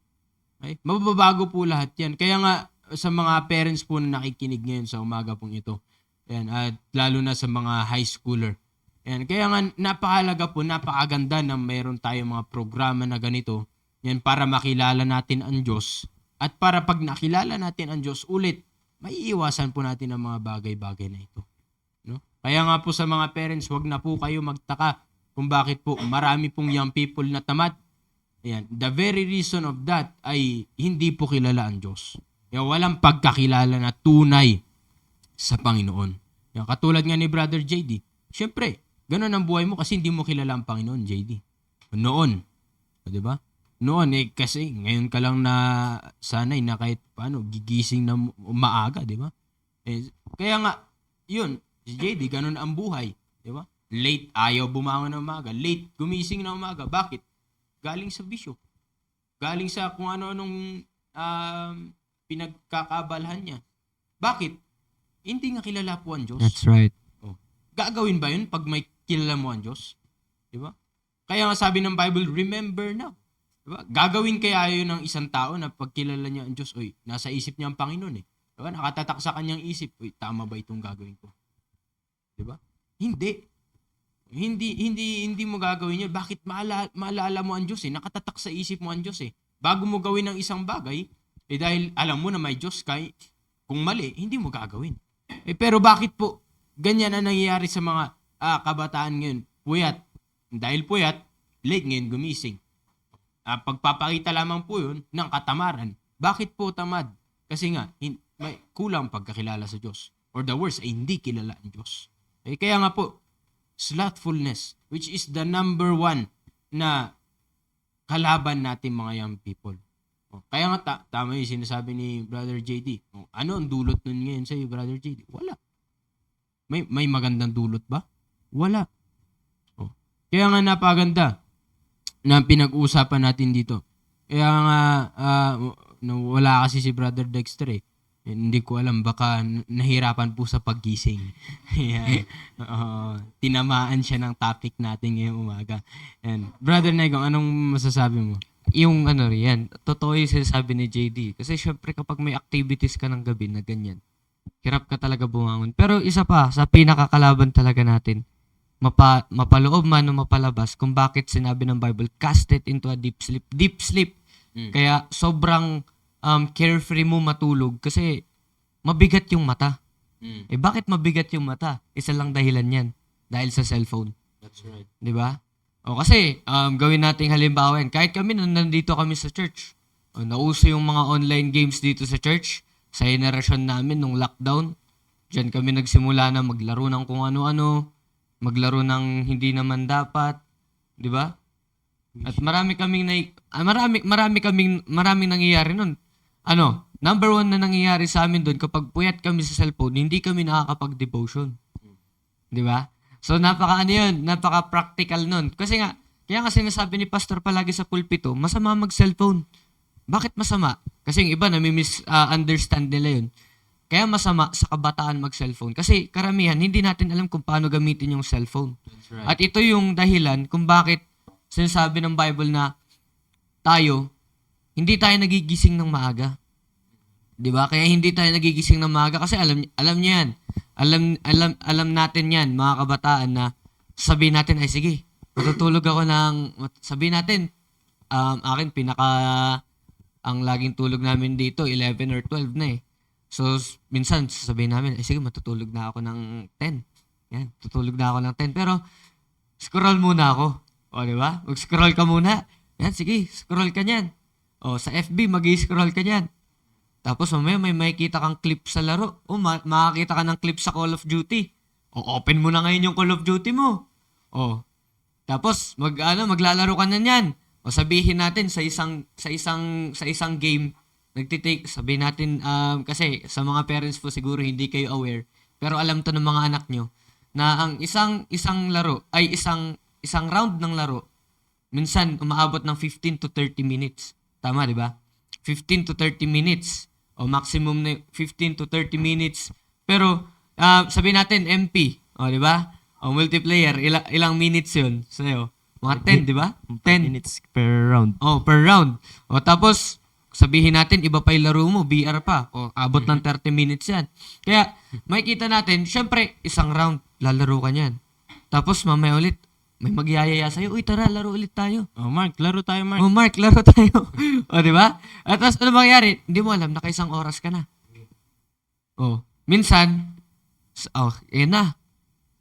Okay? Mababago po lahat yan. Kaya nga, sa mga parents po na nakikinig ngayon sa umaga pong ito, ayan, at lalo na sa mga high schooler, ayan, kaya nga napakahalaga po, napakaganda na meron tayong mga programa na ganito, yan, para makilala natin ang Diyos. At para pag nakilala natin ang Diyos ulit, maiiwasan po natin ang mga bagay-bagay na ito. No? Kaya nga po sa mga parents, wag na po kayo magtaka kung bakit po marami pong young people na tamad. Ayan, the very reason of that ay hindi po kilala ang Diyos. Kaya walang pagkakilala na tunay sa Panginoon. Yan, katulad nga ni Brother JD. Siyempre, ganun ang buhay mo kasi hindi mo kilala ang Panginoon, JD. Noon. O, diba? Noon kasi ngayon ka lang na sanay na kahit paano gigising na maaga, diba? Kaya nga, yun, si JD, ganun ang buhay. Diba? Late, ayaw bumangon ng umaga. Late, gumising na umaga. Bakit? Galing sa bisyo. Galing sa kung ano-anong pinagkakaabalahan niya. Bakit? Hindi nga kilala po ang Diyos. That's right. Gagawin ba yun pag may kilala mo ang Diyos? Diba? Kaya nga sabi ng Bible, remember now. Diba? Gagawin kaya yun ng isang tao na pag kilala niya ang Diyos, nasa isip niya ang Panginoon eh. Diba? Nakatatak sa kanyang isip, tama ba itong gagawin ko? Diba? Hindi. Hindi mo gagawin yun. Bakit maalala mo ang Diyos eh? Nakatatak sa isip mo ang Diyos eh. Bago mo gawin ng isang bagay, dahil alam mo na may Diyos kung mali, hindi mo gagawin. Pero bakit po ganyan ang nangyayari sa mga kabataan ngayon? Puyat. Dahil puyat, late ngayon gumising. Pagpapakita lamang po yun ng katamaran. Bakit po tamad? Kasi nga, may kulang pagkakilala sa Diyos. Or the worst, ay hindi kilala ang Diyos. Kaya nga po, slothfulness, which is the number one na kalaban natin mga young people. Kaya nga tama yung sinasabi ni Brother JD. Ano ang dulot nun ngayon sa'yo, Brother JD? Wala. May magandang dulot ba? Wala. Kaya nga napaganda na pinag-uusapan natin dito. Kaya nga wala kasi si Brother Dexter eh. Hindi ko alam, baka nahirapan po sa paggising. Tinamaan siya ng topic natin ngayong umaga. And, Brother Negong, anong masasabi mo? Yung yan, totoo yung sinasabi ni JD. Kasi syempre kapag may activities ka ng gabi na ganyan, hirap ka talaga bumangon. Pero isa pa, sa pinakakalaban talaga natin, mapaloob man o mapalabas, kung bakit sinabi ng Bible, cast it into a deep sleep. Deep sleep. Kaya sobrang carefree mo matulog kasi mabigat yung mata. Bakit mabigat yung mata? Isa lang dahilan yan. Dahil sa cellphone. That's right. Di ba? Kasi gawin nating halimbawa yan. Kahit kami nandito kami sa church. Nauso yung mga online games dito sa church. Sa generasyon namin nung lockdown. Diyan kami nagsimula na maglaro ng kung ano-ano. Maglaro ng hindi naman dapat. Di ba? At marami kaming nangyayari nun. Number one na nangyayari sa amin doon, kapag puyat kami sa cellphone, hindi kami nakakapag-devotion. Di ba? So, napaka-practical nun. Kasi nga, kaya nga sinasabi ni Pastor palagi sa pulpito, masama mag-cellphone. Bakit masama? Kasi yung iba, understand nila yun. Kaya masama sa kabataan mag-cellphone. Kasi karamihan, hindi natin alam kung paano gamitin yung cellphone. That's right. At ito yung dahilan kung bakit sinasabi ng Bible na hindi tayo nagigising ng maaga. 'Di ba? Kaya hindi tayo nagigising ng maaga kasi alam niyo 'yan. Alam natin 'yan, mga kabataan, na sabihin natin ay sige, matutulog ako sabihin natin akin ang laging tulog namin dito 11 or 12 na eh. So minsan sabihin namin ay sige, matutulog na ako ng 10. Yan, tutulog na ako ng 10 pero scroll muna ako. O, 'di ba? Mag-scroll ka muna. Yan, sige, scroll ka niyan. O, sa FB, mag-i-scroll ka niyan. Tapos, may makikita kang clip sa laro. O, makakita ka ng clip sa Call of Duty. O, open mo na ngayon yung Call of Duty mo. O, tapos, maglalaro ka na niyan. O, sabihin natin, sa isang game, sabihin natin, kasi sa mga parents po siguro hindi kayo aware, pero alam to ng mga anak nyo, na ang isang laro, ay isang round ng laro, minsan umaabot ng 15 to 30 minutes. Tama, di ba? 15 to 30 minutes. O maximum na 15 to 30 minutes. Pero sabihin natin MP, di ba? O multiplayer, ilang minutes 'yun sa'yo? Mga 10, di ba? 10 minutes per round. per round. O tapos sabihin natin iba pa 'yung laro mo, VR pa. O abot ng 30 minutes 'yan. Kaya makikita natin, syempre isang round lalaro ka niyan. Tapos mamaya ulit may magyayaya sa'yo, uy tara, laro ulit tayo. Oh, Mark, laro tayo, Mark. Oh, Mark, laro tayo. O, di ba? At tapos, ano mangyari? Hindi mo alam, nakaisang oras ka na. Oh, minsan, yan na.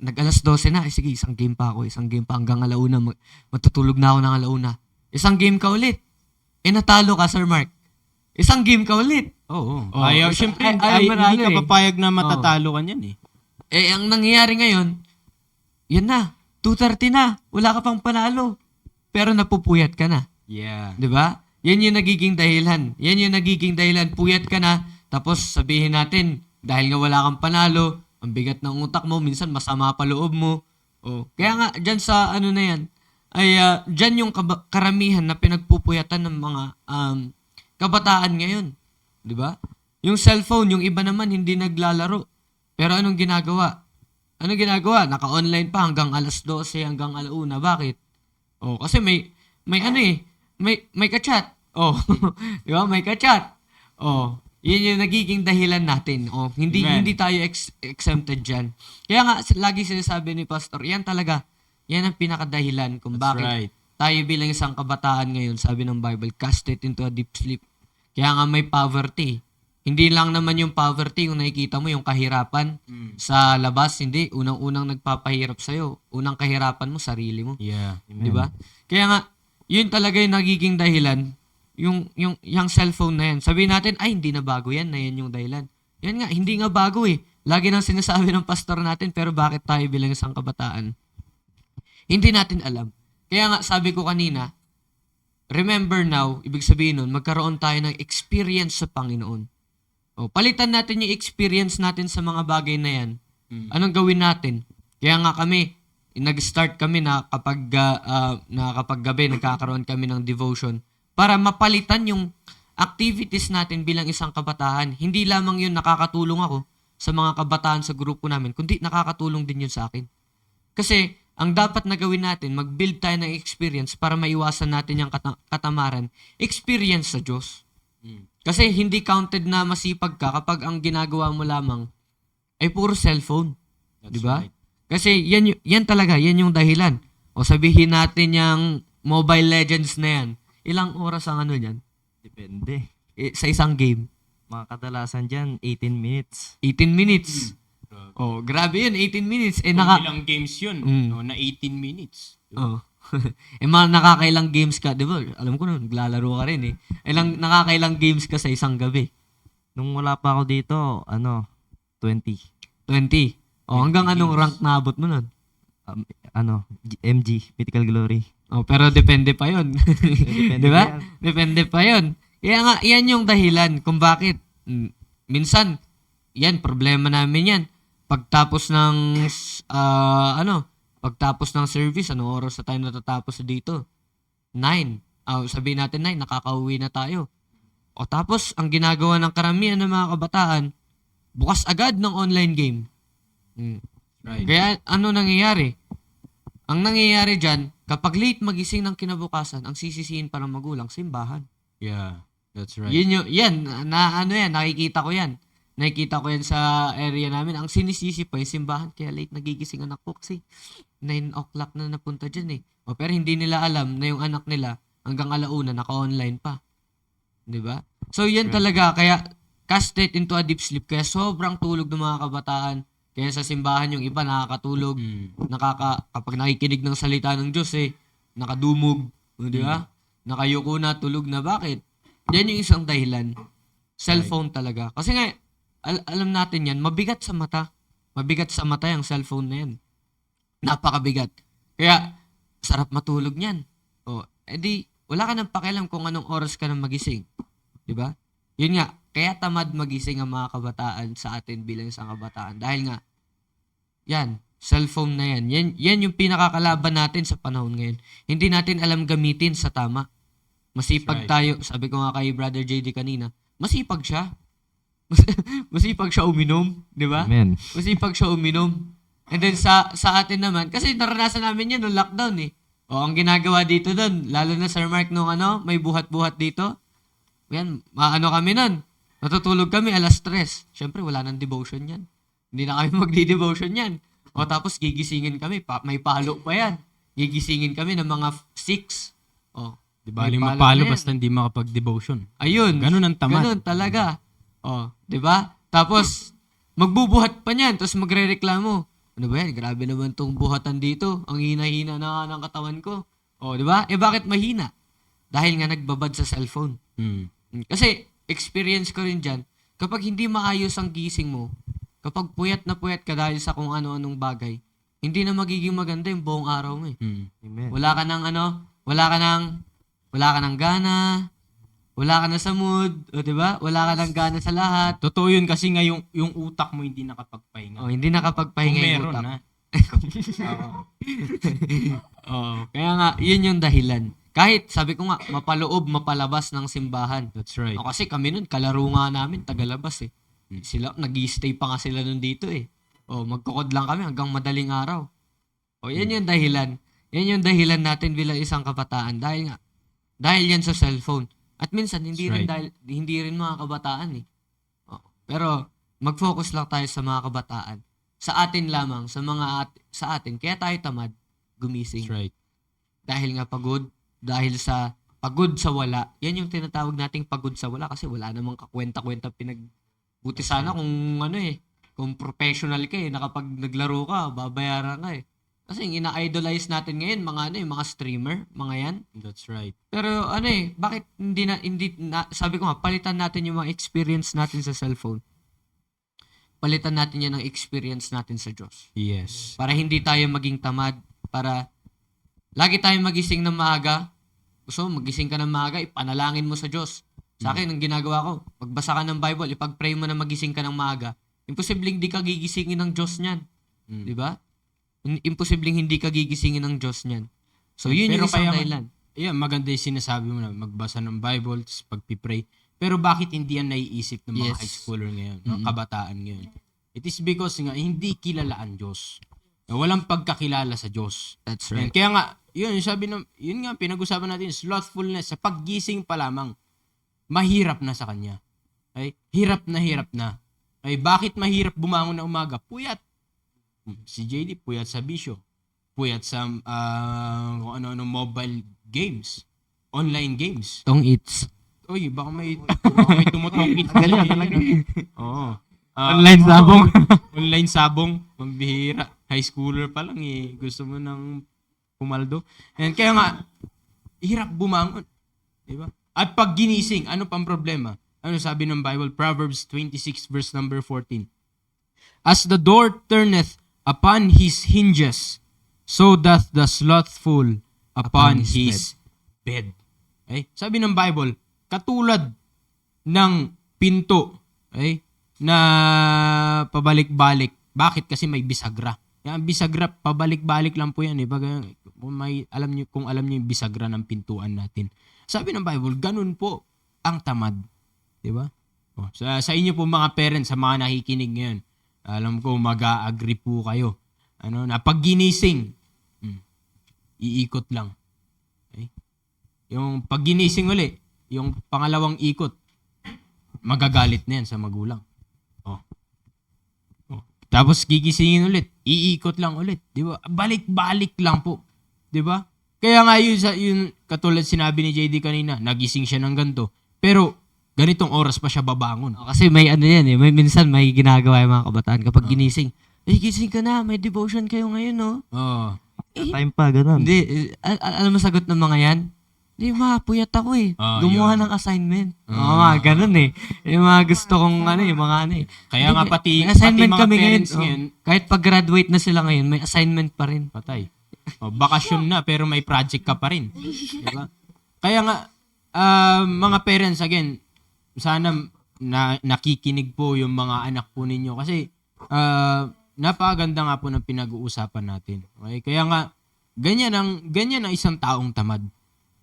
Nag-alas 12 na. Sige, isang game pa ako. Isang game pa hanggang alauna. Matutulog na ako ng alauna. Isang game ka ulit. Natalo ka, Sir Mark. Isang game ka ulit. Oo. Oh, Ayaw, isa- syempre, ayaw hindi ka manalo eh. papayag na matatalo ka niyan eh. Ang nangyayari ngayon, yan na. 2:30 na. Wala ka pang panalo. Pero napupuyat ka na. Yeah. 'Di ba? Yan yung nagiging dahilan. Yan yung nagiging dahilan. Puyat ka na, tapos sabihin natin, dahil nga wala kang panalo, ang bigat ng utak mo, minsan masama pa loob mo. Oh. Kaya nga, dyan sa ano na yan, ay dyan yung karamihan na pinagpupuyatan ng mga kabataan ngayon. 'Di ba? Yung cellphone, yung iba naman hindi naglalaro. Pero anong ginagawa? Naka-online pa hanggang alas 12, hanggang alauna. Bakit? Oh, kasi may ano eh, may ka-chat. Oh, di ba? May ka-chat. Oh, yun yung nagiging dahilan natin. Oh, hindi tayo exempted diyan. Kaya nga lagi sinasabi ni Pastor, yan ang pinakadahilan kung That's bakit right. tayo bilang isang kabataan ngayon, sabi ng Bible, casted into a deep sleep. Kaya nga may poverty. Hindi lang naman yung poverty, yung nakikita mo, yung kahirapan sa labas, hindi. Unang-unang nagpapahirap sa'yo. Unang kahirapan mo, sarili mo. Yeah. Di ba? Kaya nga, yun talaga yung nagiging dahilan, yung cellphone na yan. Sabihin natin, ay, hindi na bago yan, na yan yung dahilan. Yan nga, hindi nga bago eh. Lagi nang sinasabi ng pastor natin, pero bakit tayo bilang isang kabataan? Hindi natin alam. Kaya nga, sabi ko kanina, remember now, ibig sabihin nun, magkaroon tayo ng experience sa Panginoon. O, palitan natin yung experience natin sa mga bagay na yan. Anong gawin natin? Kaya nga kami, nag-start kami na kapag gabi, nagkakaroon kami ng devotion para mapalitan yung activities natin bilang isang kabataan. Hindi lamang yun nakakatulong ako sa mga kabataan sa grupo namin, kundi nakakatulong din yun sa akin. Kasi, ang dapat na gawin natin, mag-build tayo ng experience para maiwasan natin yung katamaran. Experience sa Diyos. Kasi hindi counted na masipag ka kapag ang ginagawa mo lamang ay puro cellphone. Di ba? right. Kasi yan talaga, yan yung dahilan. O sabihin natin yung Mobile Legends na yan. Ilang oras ang ano yan? Depende. Sa isang game? Mga kadalasan dyan, 18 minutes. 18 minutes. Oh, grabe yun, 18 minutes. Kung ilang games yun, no, na 18 minutes. Oh. Mga nakakailang games ka, di ba? Alam ko na, naglalaro ka rin eh. Nakakailang games ka sa isang gabi? Nung wala pa ako dito, 20. 20. Oh, hanggang anong rank naabot mo nun? MG, Mythical Glory. Oh, pero depende pa yun. Depende di ba? pa yan. Depende pa yun. Kaya nga, yan yung dahilan kung bakit. Minsan, yan, problema namin yan. Pagtapos ng, pagtapos ng service, anong oras na tayo natatapos dito? 9. Sabihin natin 9, nakakauwi na tayo. O tapos, ang ginagawa ng karamihan ng mga kabataan, bukas agad ng online game. Right. Kaya ano nangyayari? Ang nangyayari dyan, kapag late magising ng kinabukasan, ang sisisihin pa ng magulang, simbahan. Yeah. That's right. Nakikita ko yan. Nakikita ko yan sa area namin. Ang sinisisi pa yung simbahan, kaya late nagigising anak ko kasi 9 o'clock na napunta dyan eh. Pero hindi nila alam na yung anak nila hanggang alauna naka-online pa. 'Di ba? So yan talaga, kaya casted into a deep sleep, kaya sobrang tulog ng mga kabataan. Kaya sa simbahan yung iba nakakatulog, kapag nakikinig ng salita ng Diyos nakadumog, 'di ba? Nakayuko na, tulog na. Bakit? Yan yung isang dahilan. Cellphone talaga. Kasi nga, alam natin yan, mabigat sa mata. Mabigat sa mata yung cellphone na yan. Napakabigat. Kaya, sarap matulog niyan. Edi, wala ka nang pakialam kung anong oras ka nang magising. Diba? Yun nga, kaya tamad magising ang mga kabataan sa atin bilang isang kabataan. Dahil nga, yan, cellphone na yan. Yan yung pinakakalaban natin sa panahon ngayon. Hindi natin alam gamitin sa tama. Masipag tayo, sabi ko nga kay Brother JD kanina, masipag siya. masipag siya uminom, di ba? Amen. Masipag siya uminom. And then sa atin naman, kasi naranasan namin yan nung lockdown eh. O, ang ginagawa dito doon, lalo na Sir Mark nung may buhat-buhat dito, yan, maano kami nun. Natutulog kami alas 3. Siyempre, wala nang devotion yan. Hindi na kami magdi-devotion yan. O tapos gigisingin kami, may palo pa yan. Gigisingin kami ng mga 6. O, Di ba? may Yung palo mapalo pa yan. basta hindi makapag-devotion. Ayun. Ganun ang tamad. Ganun talaga. O, di ba? Tapos, magbubuhat pa niyan, tapos magrereklamo. Ano ba yan? Grabe naman tong buhatan dito. Ang hina-hina na ng katawan ko. O, di ba? Bakit mahina? Dahil nga nagbabad sa cellphone. Hmm. Kasi, experience ko rin dyan, kapag hindi maayos ang gising mo, kapag puyat na puyat ka dahil sa kung ano-anong bagay, hindi na magiging maganda yung buong araw mo eh. Hmm. Amen. Wala ka ng gana, wala ka na sa mood, o diba? Wala ka ng gana sa lahat. Totoo yun kasi nga yung utak mo hindi nakapagpahinga. O, hindi nakapagpahinga Kung yung meron utak. na. Kaya nga, yun yung dahilan. Kahit, sabi ko nga, mapaloob, mapalabas ng simbahan. That's right. O, kasi kami nun, kalaro nga namin, tagalabas eh. Sila, nag-i-stay pa nga sila nun dito eh. O, magkukod lang kami hanggang madaling araw. O, yan yung dahilan. Yan yung dahilan natin bilang isang kabataan. Dahil yan sa cellphone. At minsan, hindi That's rin mga kabataan eh. O, pero, mag-focus lang tayo sa mga kabataan. Sa atin lamang, sa atin. Kaya tayo tamad, gumising. That's right. Dahil nga pagod, dahil sa pagod sa wala. Yan yung tinatawag nating pagod sa wala kasi wala namang kakwenta-kwenta buti sana kung kung professional ka na kapag naglaro ka, babayaran ka eh. Kasi yung ina-idolize natin ngayon, mga streamer, mga yan. That's right. Pero bakit sabi ko nga, palitan natin yung mga experience natin sa cellphone. Palitan natin yan ng experience natin sa Diyos. Yes. Para hindi tayo maging tamad, para lagi tayong magising ng maaga. Gusto mo, magising ka ng maaga, ipanalangin mo sa Diyos. Sa akin, ang ginagawa ko, magbasa ka ng Bible, ipag-pray mo na magising ka ng maaga. Imposibleng di ka gigisingin ng Diyos niyan. Di ba? Imposibleng hindi ka gigisingin ng Diyos niyan. So, yun Pero yung isang kaya- dahilan. Yeah, maganda yung sinasabi mo na magbasa ng Bible, tapos pagpipray. Pero bakit hindi yan naiisip ng mga Yes. high schooler ngayon, ng kabataan ngayon? It is because nga, hindi kilala ang Diyos. Na walang pagkakilala sa Diyos. That's Yan. Kaya nga, yun nga, pinag-usapan natin, slothfulness, sa paggising pa lamang, mahirap na sa kanya. Okay? Hirap na. Okay? Bakit mahirap bumangon na umaga? Puyat. Si JD, puyat sa bisyo. Puyat sa kung ano-ano mobile games. Online games. Tong eats. Uy, baka may tumutokit. Ganyan talaga. Oo. Online sabong. Online sabong. Mambihira. High schooler pa lang eh. Gusto mo ng pumaldo. And kaya nga, hirap bumangon. Diba? At pag ginising, ano pang problema? Ano sabi ng Bible? Proverbs 26 verse number 14. As the door turneth upon his hinges, so doth the slothful upon his bed. Okay? Sabi ng Bible, katulad ng pinto, okay, na pabalik-balik. Bakit? Kasi may bisagra. Yan, bisagra, pabalik-balik lang po yan. Eh. Baga, kung alam niyo yung bisagra ng pintuan natin. Sabi ng Bible, ganun po ang tamad. Diba? O, sa inyo po mga parents, sa mga nakikinig ngayon, alam ko mag-a-agree po kayo. Na pag ginising, iikot lang. Okay? Yung pag ginising uli, yung pangalawang ikot, magagalit na yan sa magulang. Oh. Tapos gigisingin ulit, iikot lang ulit, 'di ba? Balik-balik lang po, 'di ba? Kaya nga yun katulad sinabi ni JD kanina, nagising siya ng ganito. Pero ganitong oras pa siya babangon. Kasi may yan eh. Minsan may ginagawa yung mga kabataan kapag ginising. Gising ka na, may devotion kayo ngayon, no? Oh. Time pa, ganun. Hindi, alam mo sagot ng mga yan? Hindi, puyat ako eh. Gumawa yun. ng assignment. Ganun eh. Yung mga gusto kong yung mga eh. Kaya nga May pati assignment mga kami ngayon. parents ngayon, Kahit pag-graduate na sila ngayon, may assignment pa rin. patay. Bakasyon na pero may project ka pa rin. Diba? Kaya nga, mga parents, again, sana nakikinig po yung mga anak po ninyo kasi napakaganda nga po ng pinag-uusapan natin. Okay? Kaya nga, ganyan ang isang taong tamad.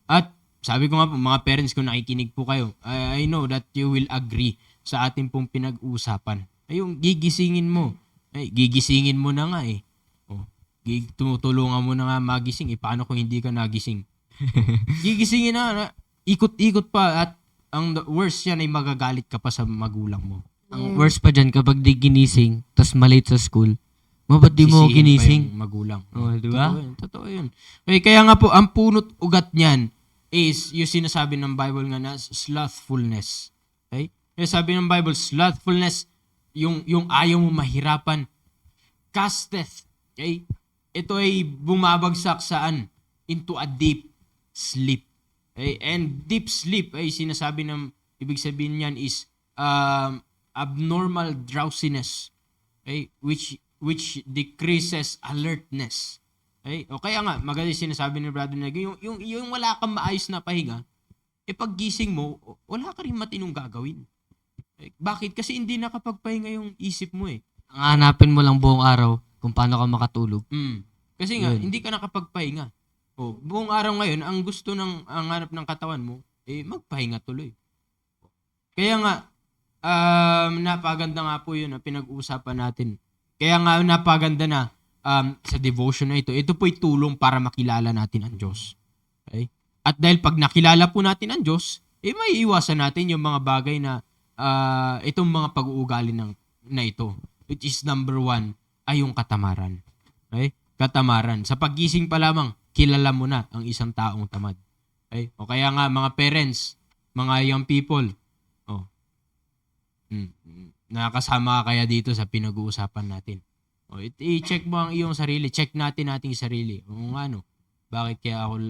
At sabi ko nga po, mga parents, kung nakikinig po kayo, I know that you will agree sa ating pong pinag-uusapan. Ay yung gigisingin mo. Ay, gigisingin mo na nga eh. Oh, tumutulungan mo na nga magising. Paano kung hindi ka nagising? Gigisingin na. Ikot-ikot pa at ang worst yan ay magagalit ka pa sa magulang mo. Ang worst pa dyan, kapag di ginising, tas malate sa school, ba't di mo Sisihin pa ginising? yung magulang. Oh, di ba? Totoo yun. Okay, kaya nga po, ang punot ugat niyan is yung sinasabi ng Bible nga na slothfulness. Okay? Yung sabi ng Bible, slothfulness, yung ayaw mo mahirapan, casteth. Okay? Ito ay bumabagsak saan? Into a deep sleep. Okay? And deep sleep ay sinasabi ng, ibig sabihin niyan is abnormal drowsiness. Okay? Which decreases alertness. Okay? O kaya nga, maganda sinasabi ni Brother Neg, yung wala kang maayos na pahinga, paggising mo, wala ka rin matinong gagawin. Okay? Bakit? Kasi hindi nakapagpahinga yung isip mo eh. Ang hanapin mo lang buong araw kung paano ka makatulog. Kasi nga, hindi ka nakapagpahinga. O, buong araw ngayon, ang gusto ng ang hanap ng katawan mo, magpahinga tuloy. Kaya nga, napaganda nga po yun na pinag-uusapan natin. Kaya nga napaganda na sa devotion na ito. Ito po'y tulong para makilala natin ang Diyos. Okay? At dahil pag nakilala po natin ang Diyos, may iwasan natin yung mga bagay na itong mga pag-uugali na ito. Which is number 1 ay yung katamaran. Okay? Katamaran. Sa paggising pa lamang, kilala mo na ang isang taong tamad. Okay? O kaya nga mga parents, mga young people, nakakasama ka kaya dito sa pinag-uusapan natin. O, i-check mo ang iyong sarili. Check natin ating sarili. O ano, bakit kaya ako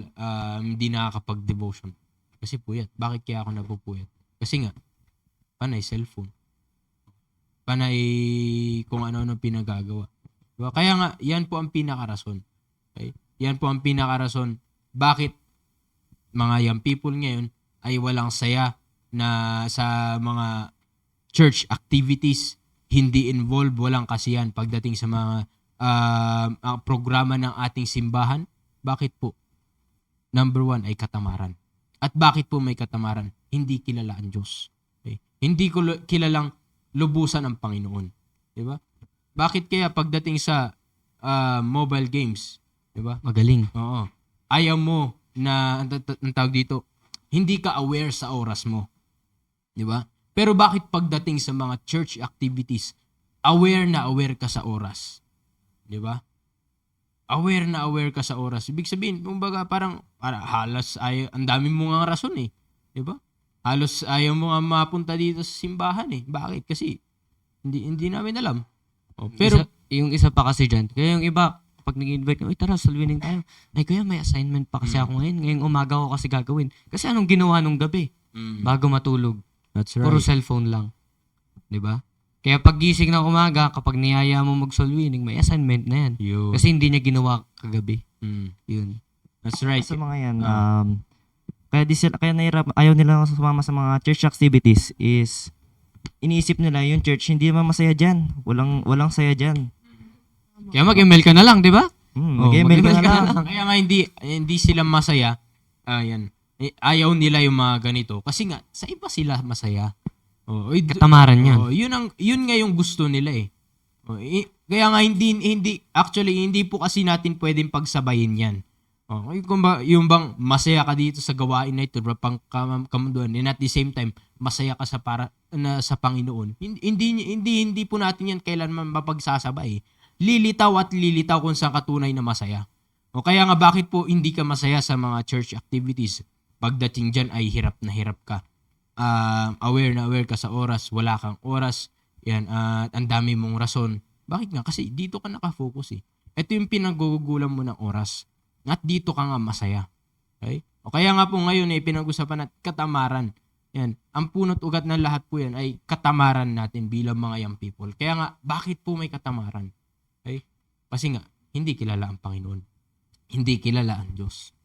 hindi nakakapag-devotion? Kasi puyat. Bakit kaya ako napupuyat? Kasi nga, panay cellphone. Panay kung ano-ano pinagagawa. Diba? Kaya nga, yan po ang pinakarason. Okay? Yan po ang pinakarason bakit mga young people ngayon ay walang saya na sa mga church activities, hindi involved, walang kasiyan pagdating sa mga programa ng ating simbahan. Bakit po? Number 1 ay katamaran. At bakit po may katamaran? Hindi kilala ang Diyos. Okay? Hindi kilalang lubusan ang Panginoon. Diba? Bakit kaya pagdating sa mobile games, diba? Magaling. Oo. Ayaw mo na, ang tawag dito, hindi ka aware sa oras mo. Diba? Pero bakit pagdating sa mga church activities, aware na aware ka sa oras? Di ba? Aware na aware ka sa oras. Ibig sabihin, kumbaga para halos ang dami mo nga rason eh. Di ba? Halos ayaw mo nga mapunta dito sa simbahan eh. Bakit? Kasi hindi namin alam. Pero yung isa pa kasi dyan, kaya yung iba, pag nag-invite ka, tara, salwining tayo. Ay, kuya, may assignment pa kasi ako ngayon. Ngayong umaga ko kasi gagawin. Kasi anong ginawa nung gabi? Bago matulog. That's right. Puro cellphone lang. 'Di ba? Kaya pag gising ng umaga, kapag niyaya mo mag-solwining, may assignment na yan. Yun. Kasi hindi niya ginawa kagabi. Yun. That's right. Sa mga yan, kaya ayaw nila sumama sa mga church activities is iniisip nila yung church hindi naman masaya dyan. Walang saya dyan. Kaya mag-email ka na lang, 'di ba? Mag-email ka na lang. Kaya nga hindi sila masaya. Ayan. Ayaw nila yung mga ganito kasi nga sa iba sila masaya. Katamaran yan. Yun nga yung gusto nila eh. Kaya nga hindi po kasi natin pwedeng pagsabayin yan. Yung bang masaya ka dito sa gawain na ito, pang kamunduan, and at the same time masaya ka sa Panginoon. Hindi po natin yan kailanman mapagsasabay. Lilitaw at lilitaw kung saan katunay na masaya. Kaya nga bakit po hindi ka masaya sa mga church activities? Pagdating dyan ay hirap na hirap ka. Aware na aware ka sa oras, wala kang oras, yan, ang dami mong rason. Bakit nga? Kasi dito ka nakafocus eh. Ito yung pinagugugulan mo ng oras. At dito ka nga masaya. Okay? Kaya nga po ngayon pinag-usapan natin katamaran. Yan. Ang punot ugat ng lahat po yan ay katamaran natin bilang mga young people. Kaya nga, bakit po may katamaran? Okay? Kasi nga, hindi kilala ang Panginoon. Hindi kilala ang Diyos.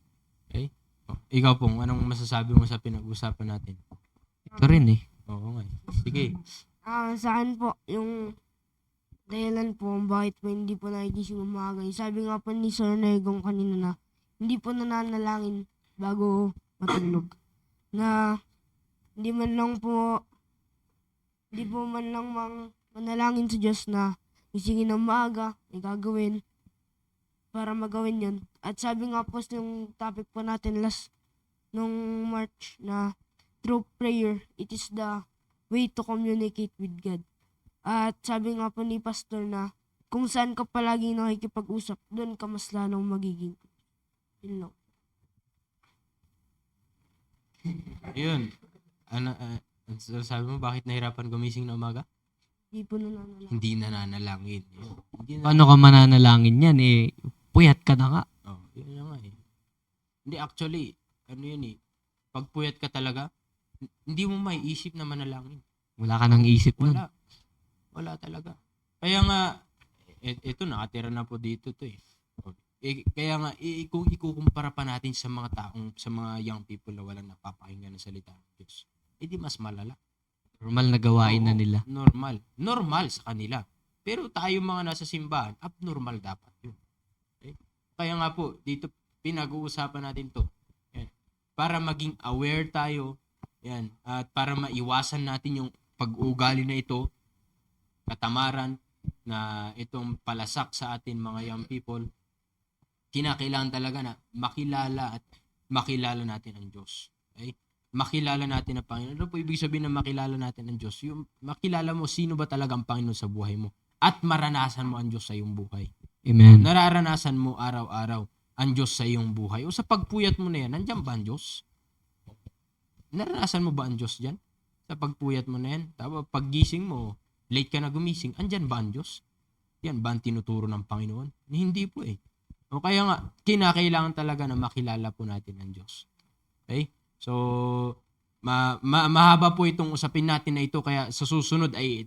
Okay? Ikaw pong, anong masasabi mo sa pinag-usapan natin? Ito rin eh. Oo nga. Sige. Sa akin po, yung dahilan po bakit po hindi po nagigising umaga. Sabi nga po ni Sir Negong kanina na hindi po nananalangin bago matulog. Na hindi man lang po Hindi po man lang manalangin sa Diyos na gisingin ng maaga, may gagawin para magawin yun. At sabi nga po yung topic po natin last nung March na through prayer, it is the way to communicate with God. At sabi nga po ni Pastor na kung saan ka palagi nakikipag-usap, doon ka mas lalong magiging. Yun lang. Ayun. Ano, sabi mo, bakit nahirapan gumising na umaga? Hindi po nananalangin. Hindi nananalangin. Yun. Hindi na, Paano ka mananalangin yan eh? Puyat ka na nga. oh, yun na nga eh. Hindi, actually, ano yun eh. Pag puyat ka talaga, hindi mo maiisip na manalangin. Wala ka nang isip nun. Wala. Wala talaga. Kaya nga, ito nakatira na po dito to eh. Kaya nga, kung ikukumpara pa natin sa mga sa mga young people na walang napapakinggan ng salita ng Diyos, edi mas malala. Normal na gawain na Oo, nila. Normal. Normal sa kanila. Pero tayo mga nasa simbahan, abnormal dapat yun. Okay? Kaya nga po, dito pinag-uusapan natin to. Yan. Para maging aware tayo, yan, at para maiwasan natin yung pag-uugali na ito, katamaran, na itong palasak sa atin mga young people, kinakailangan talaga na makilala natin ang Diyos. Okay? Makilala natin ang Panginoon. Ano po ibig sabihin ng makilala natin ang Diyos? Yung makilala mo sino ba talaga ang Panginoon sa buhay mo at maranasan mo ang Diyos sa iyong buhay. Amen. Nararanasan mo araw-araw ang Diyos sa iyong buhay. O sa pagpuyat mo na yan, nandiyan ba ang Diyos? Naranasan mo ba ang Diyos dyan? Sa pagpuyat mo na yan? Tapos paggising mo, late ka na gumising, andyan ba ang Diyos? Yan ba ang tinuturo ng Panginoon? Hindi po eh. O kaya nga, kinakailangan talaga na makilala po natin ang Diyos. Okay? So, mahaba po itong usapin natin na ito, kaya sa susunod ay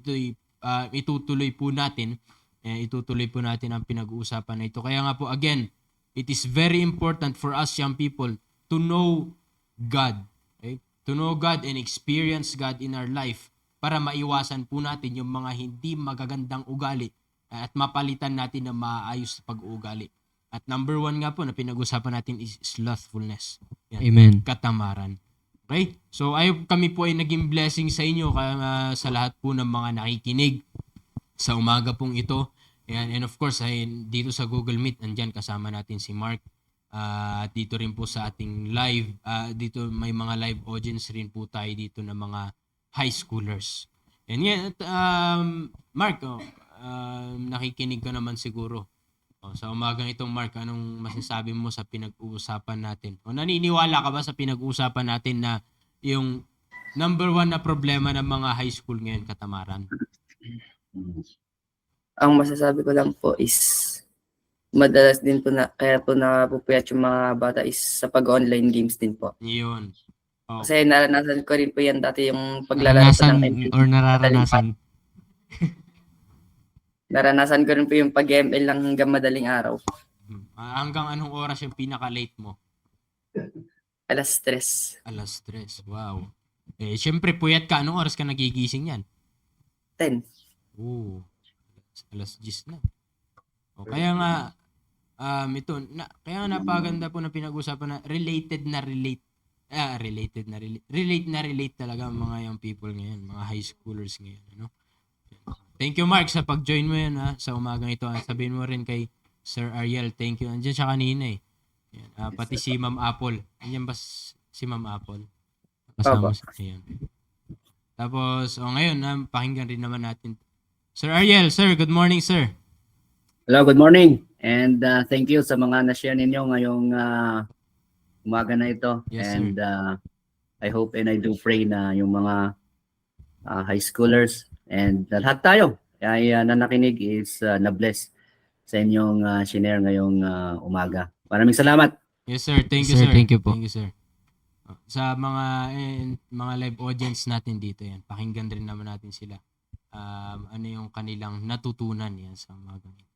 itutuloy po natin ang pinag-uusapan na ito. Kaya nga po, again, it is very important for us young people to know God. Okay? To know God and experience God in our life para maiwasan po natin yung mga hindi magagandang ugali at mapalitan natin ng maayos na pag-uugali. At number 1 nga po na pinag-usapan natin is slothfulness. Yan. Amen. Katamaran. Okay? So kami po ay naging blessing sa inyo sa lahat po ng mga nakikinig sa umaga pong ito. Yan. And of course, dito sa Google Meet, andyan kasama natin si Mark. At dito rin po sa ating live, dito may mga live audience rin po tayo dito ng mga high schoolers. And yan, Mark, nakikinig ka naman siguro. Sa umagang itong Mark, anong masasabi mo sa pinag-uusapan natin? O naniniwala ka ba sa pinag-uusapan natin na yung number 1 na problema ng mga high school ngayon, katamaran? Ang masasabi ko lang po is madalas din po kaya po napupuyat yung mga bata is sa pag-online games din po. Yun. Oh. Kasi naranasan ko rin po yan dati yung paglalaro po ng ML. Nararanasan. Naranasan ko rin po yung pag-ML lang hanggang madaling araw. Hanggang anong oras yung pinaka-late mo? Alas 3. Alas 3. Wow. Syempre, puyat ka. Anong oras ka nagigising yan? 10. Oo. Alas 10 na. O, kaya nga, kaya nga napaganda po na pinag-usapan na relate talaga ang mga young people ngayon, mga high schoolers ngayon, ano? Thank you, Mark, sa pag-join mo yan sa umagang ito. Sabihin mo rin kay Sir Ariel, thank you. Andiyan siya kanina eh. Yan, pati si Ma'am Apple. Andiyan ba si Ma'am Apple? Kasama siya. Ayan. Tapos, ngayon, pakinggan rin naman natin. Sir Ariel, sir, good morning, sir. Hello, good morning. And thank you sa mga na-share ninyo ngayong umaga na ito. Yes, and I hope and I do pray na yung mga high schoolers and lahat tayo ay na nakinig is na-bless sa inyong shinare ngayong umaga. Maraming salamat. Yes, sir. Thank you, Sir, sir. thank you po. Thank you, sir. Sa mga live audience natin dito, yan, pakinggan rin naman natin sila. Ano yung kanilang natutunan yan sa umaga nito.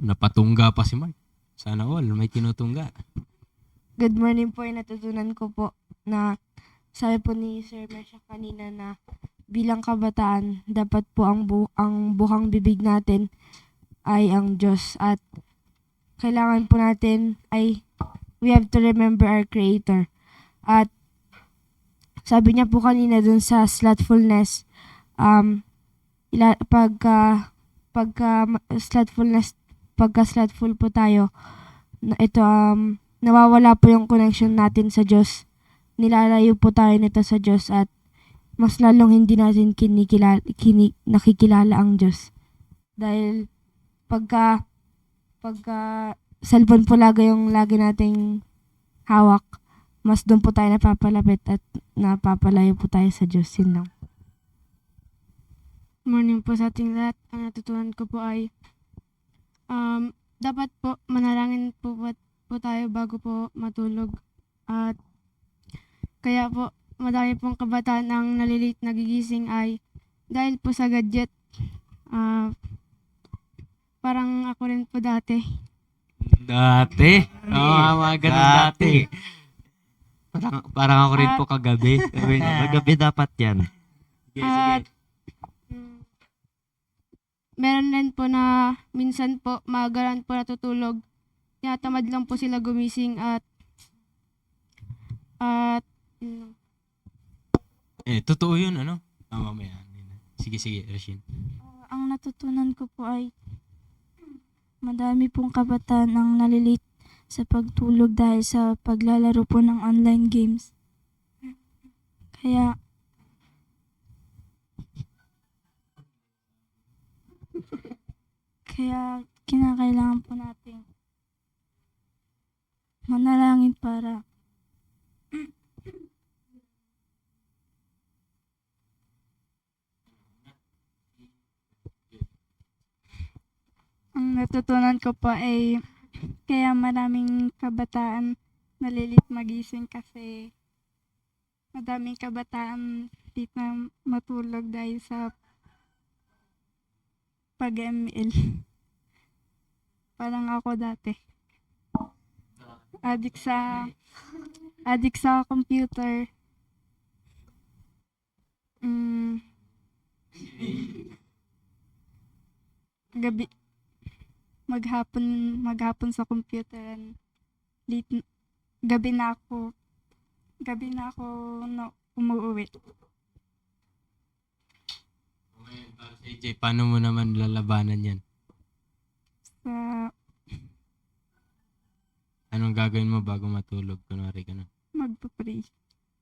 Napatungga pa si Mark. Sana all, may tinutungga. Good morning po, yung natutunan ko po na sabi po ni Sir Mersha kanina na bilang kabataan, dapat po ang buhang bibig natin ay ang Diyos at kailangan po natin ay we have to remember our Creator. At sabi niya po kanina dun sa slothfulness, pagka slothful po tayo, nawawala po yung connection natin sa Diyos. Nilalayo po tayo nito sa Diyos at mas lalong hindi natin nakikilala ang Diyos. Dahil pagka cellphone po lagi yung lagi nating hawak, mas doon po tayo napapalapit at napapalayo po tayo sa Diyos. Yun lang. Morning po sa ating lahat. Ang natutunan ko po ay dapat po manalangin po tayo bago po matulog. At kaya po madami pong kabataan ang nalilate nagigising ay dahil po sa gadget. Parang ako rin po dati. Dati? Oo, mga ganun dati. Parang ako rin po kagabi. Magabi dapat yan. At meron din po na minsan po magalan po natutulog. Tinatamad lang po sila gumising at yun lang. Totoo yun, ano? Mamaya. Sige, Rashin. Ang natutunan ko po ay madami pong kabataan ang nalilate sa pagtulog dahil sa paglalaro po ng online games. Kaya kinakailangan po natin manalangin para Ang natutunan ko po ay kaya maraming kabataan nalilit magising kasi madaming kabataan di na matulog dahil sa pag-ML. Parang ako dati. Addict sa computer. Maghapon sa computer and gabi na ako umuwi. Para sa AJ, paano mo naman lalabanan yan? Anong gagawin mo bago matulog? Kunwari ka na. Magpa-pray.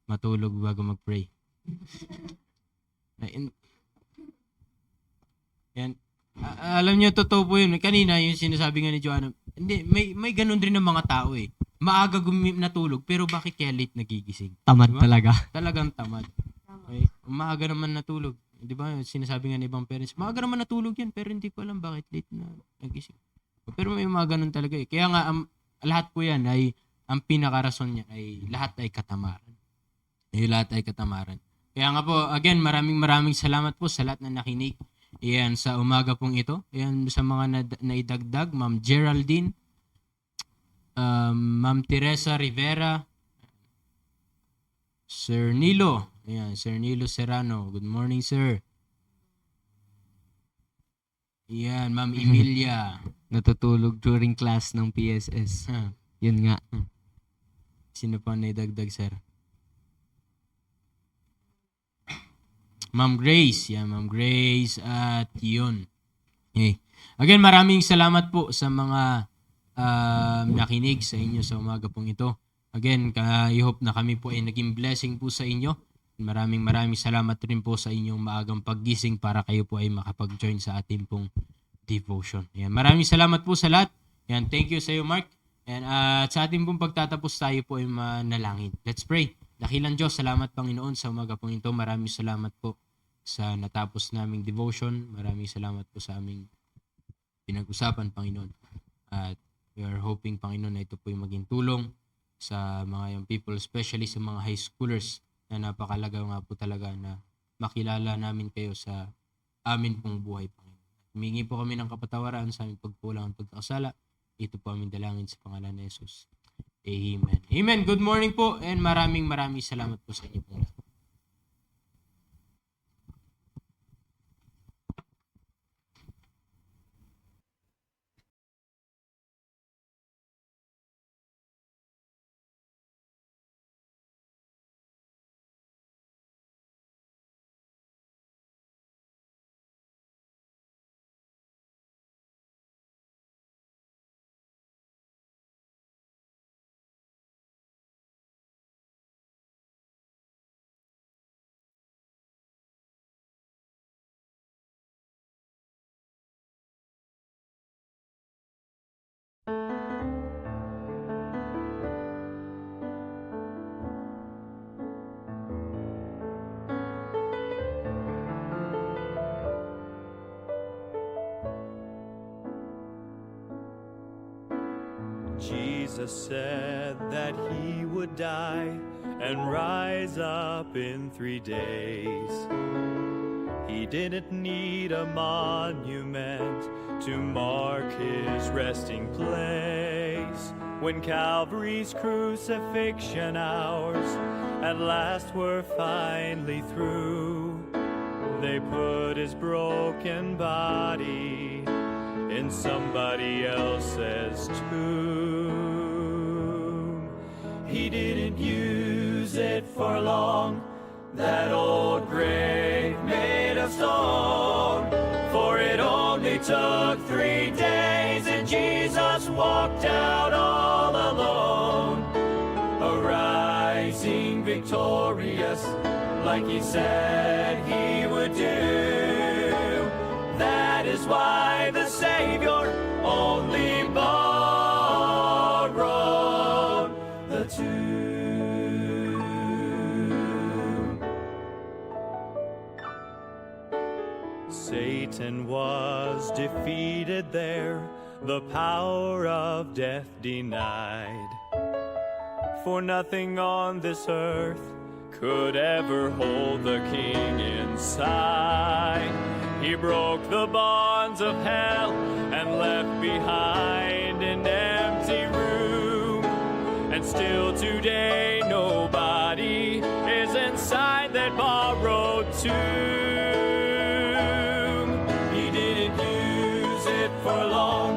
Matulog bago mag-pray. Yan. Alam niyo, totoo po yun. Kanina, yung sinasabi nga ni Joanna, hindi, may ganun rin ng mga tao eh. Maaga natulog, pero bakit kaya late nagigising? Tamad diba? talaga. Talagang tamad. Okay? Maaga naman natulog. Di ba? Sinasabi nga ng ibang parents, maaga naman natulog yan, pero hindi ko alam bakit late na nagising. Pero may mga ganun talaga eh. Kaya nga, lahat po yan ay, ang pinakarason niya ay lahat ay katamaran. Lahat ay katamaran. Kaya nga po, again, maraming salamat po sa lahat na nakinig. Ayan, sa umaga pong ito. Ayan, sa mga naidagdag, Ma'am Geraldine, Ma'am Teresa Rivera, Sir Nilo. Ayan, Sir Nilo Serrano. Good morning, sir. Ayan, Ma'am Emilia. Natutulog during class ng PSS. Yun nga. Sino pa naidagdag, sir? Ma'am Grace. Yan, Ma'am Grace. At yun. Okay. Again, maraming salamat po sa mga nakinig sa inyo sa umaga pong ito. Again, I hope na kami po ay naging blessing po sa inyo. Maraming salamat rin po sa inyong maagang paggising para kayo po ay makapag-join sa ating pong devotion. Yan. Maraming salamat po sa lahat. Yan. Thank you sa iyo, Mark. And sa ating pong pagtatapos tayo po ay manalangin. Let's pray. Dakilang Diyos, salamat Panginoon sa umaga pong ito. Maraming salamat po sa natapos naming devotion. Maraming salamat po sa aming pinag-usapan, Panginoon. At we are hoping, Panginoon, na ito po yung maging tulong sa mga young people, especially sa mga high schoolers na napakalaga nga po talaga na makilala namin kayo sa amin pong buhay, Panginoon. Humingi po kami ng kapatawaran sa aming pagkulang at pagkakasala. Ito po aming dalangin sa pangalan ni Jesus. Amen. Amen. Good morning po and maraming salamat po sa inyo po. Jesus said that he would die and rise up in 3 days. He didn't need a monument to mark his resting place. When Calvary's crucifixion hours at last were finally through, they put his broken body in somebody else's tomb. He didn't use it for long, that old grave made of stone, for it only took 3 days and Jesus walked out all alone, arising victorious like he said he would do. That is why the Savior only borrowed the tomb. Satan was defeated there, the power of death denied. For nothing on this earth could ever hold the King inside. He broke the bonds of hell and left behind an empty room. And still today nobody is inside that borrowed tomb. He didn't use it for long,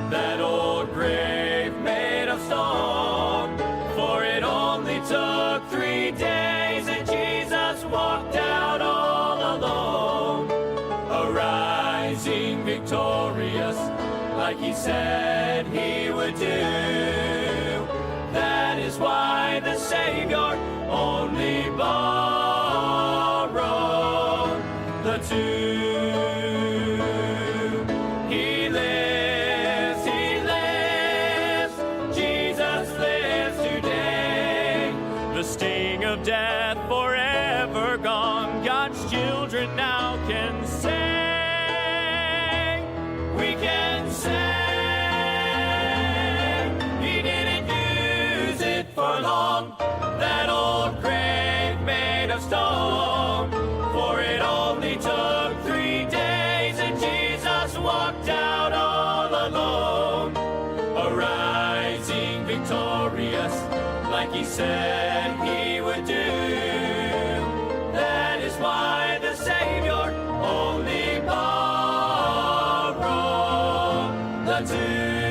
that old grave made of stone, for it only took 3 days and Jesus walked out all alone, arising victorious like he said he would do. That is why the Savior only borrowed the tomb. He lives, Jesus lives today. The sting of death forever gone, God's children now can say, we can say, he didn't use it for long, that old grave made of stone, for it only took 3 days and Jesus walked out all alone, arising victorious like he said he would do. That is why the Savior only borrowed the tomb.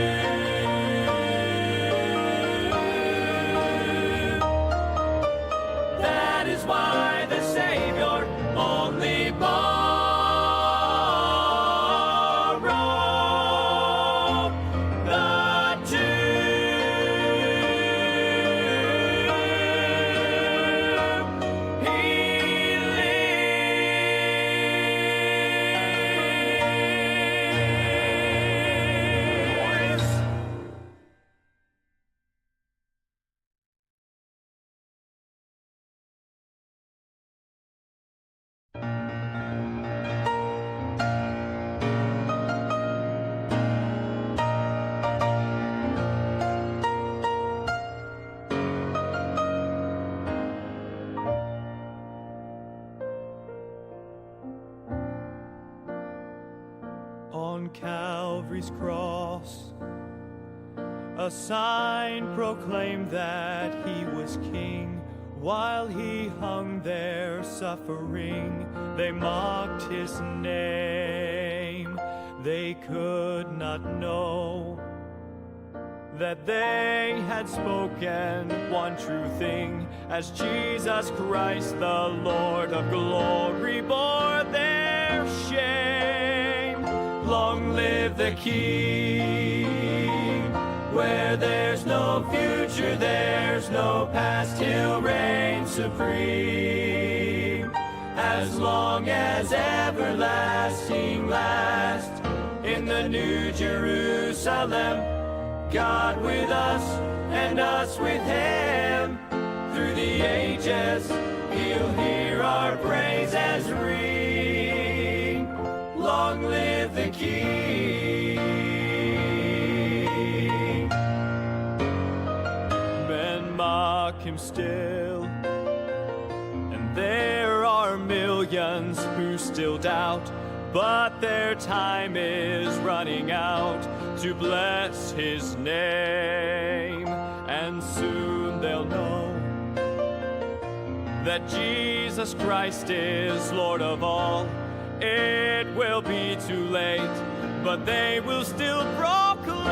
That is why the Savior only borrowed the tomb. He lives. On Calvary's cross, a sign proclaimed that he was king. While he hung there suffering, they mocked his name. They could not know that they had spoken one true thing, as Jesus Christ, the Lord of glory, bore their shame. Long live the King! Where there's no future, there's no past, he'll reign supreme. As long as everlasting lasts, in the New Jerusalem, God with us and us with him. Through the ages, he'll hear our praises ring. Long live the King! him still. And there are millions who still doubt, but their time is running out to bless his name. And soon they'll know that Jesus Christ is Lord of all. It will be too late, but they will still proclaim,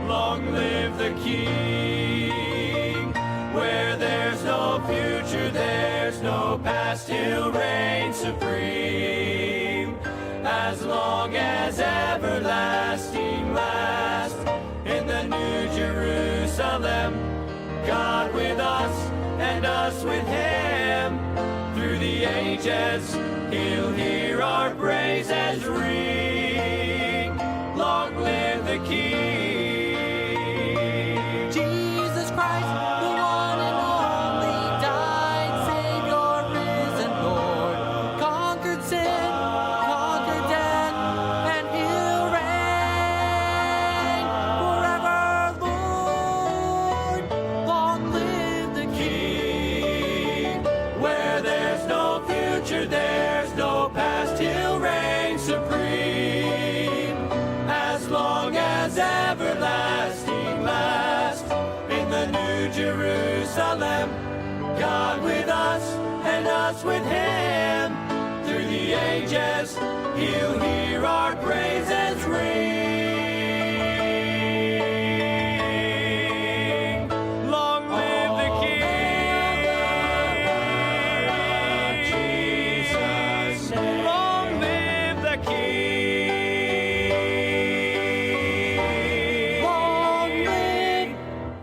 long live the King. Where there's no future, there's no past, he'll reign supreme. As long as everlasting lasts, in the New Jerusalem, God with us and us with him. Through the ages, he'll hear our praises ring. Long live the King. Jesus Christ, the one and only, died, Savior, risen Lord, conquered sin, conquered death, and he'll reign forever, Lord. Long live the King. Where there's no future, there's no past, he'll reign supreme. As long as everlasting lasts, in the New Jerusalem, God with us and us with him. Through the ages, he'll hear our praises ring. Long live the King. Jesus, long live the King. Long live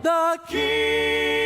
The King.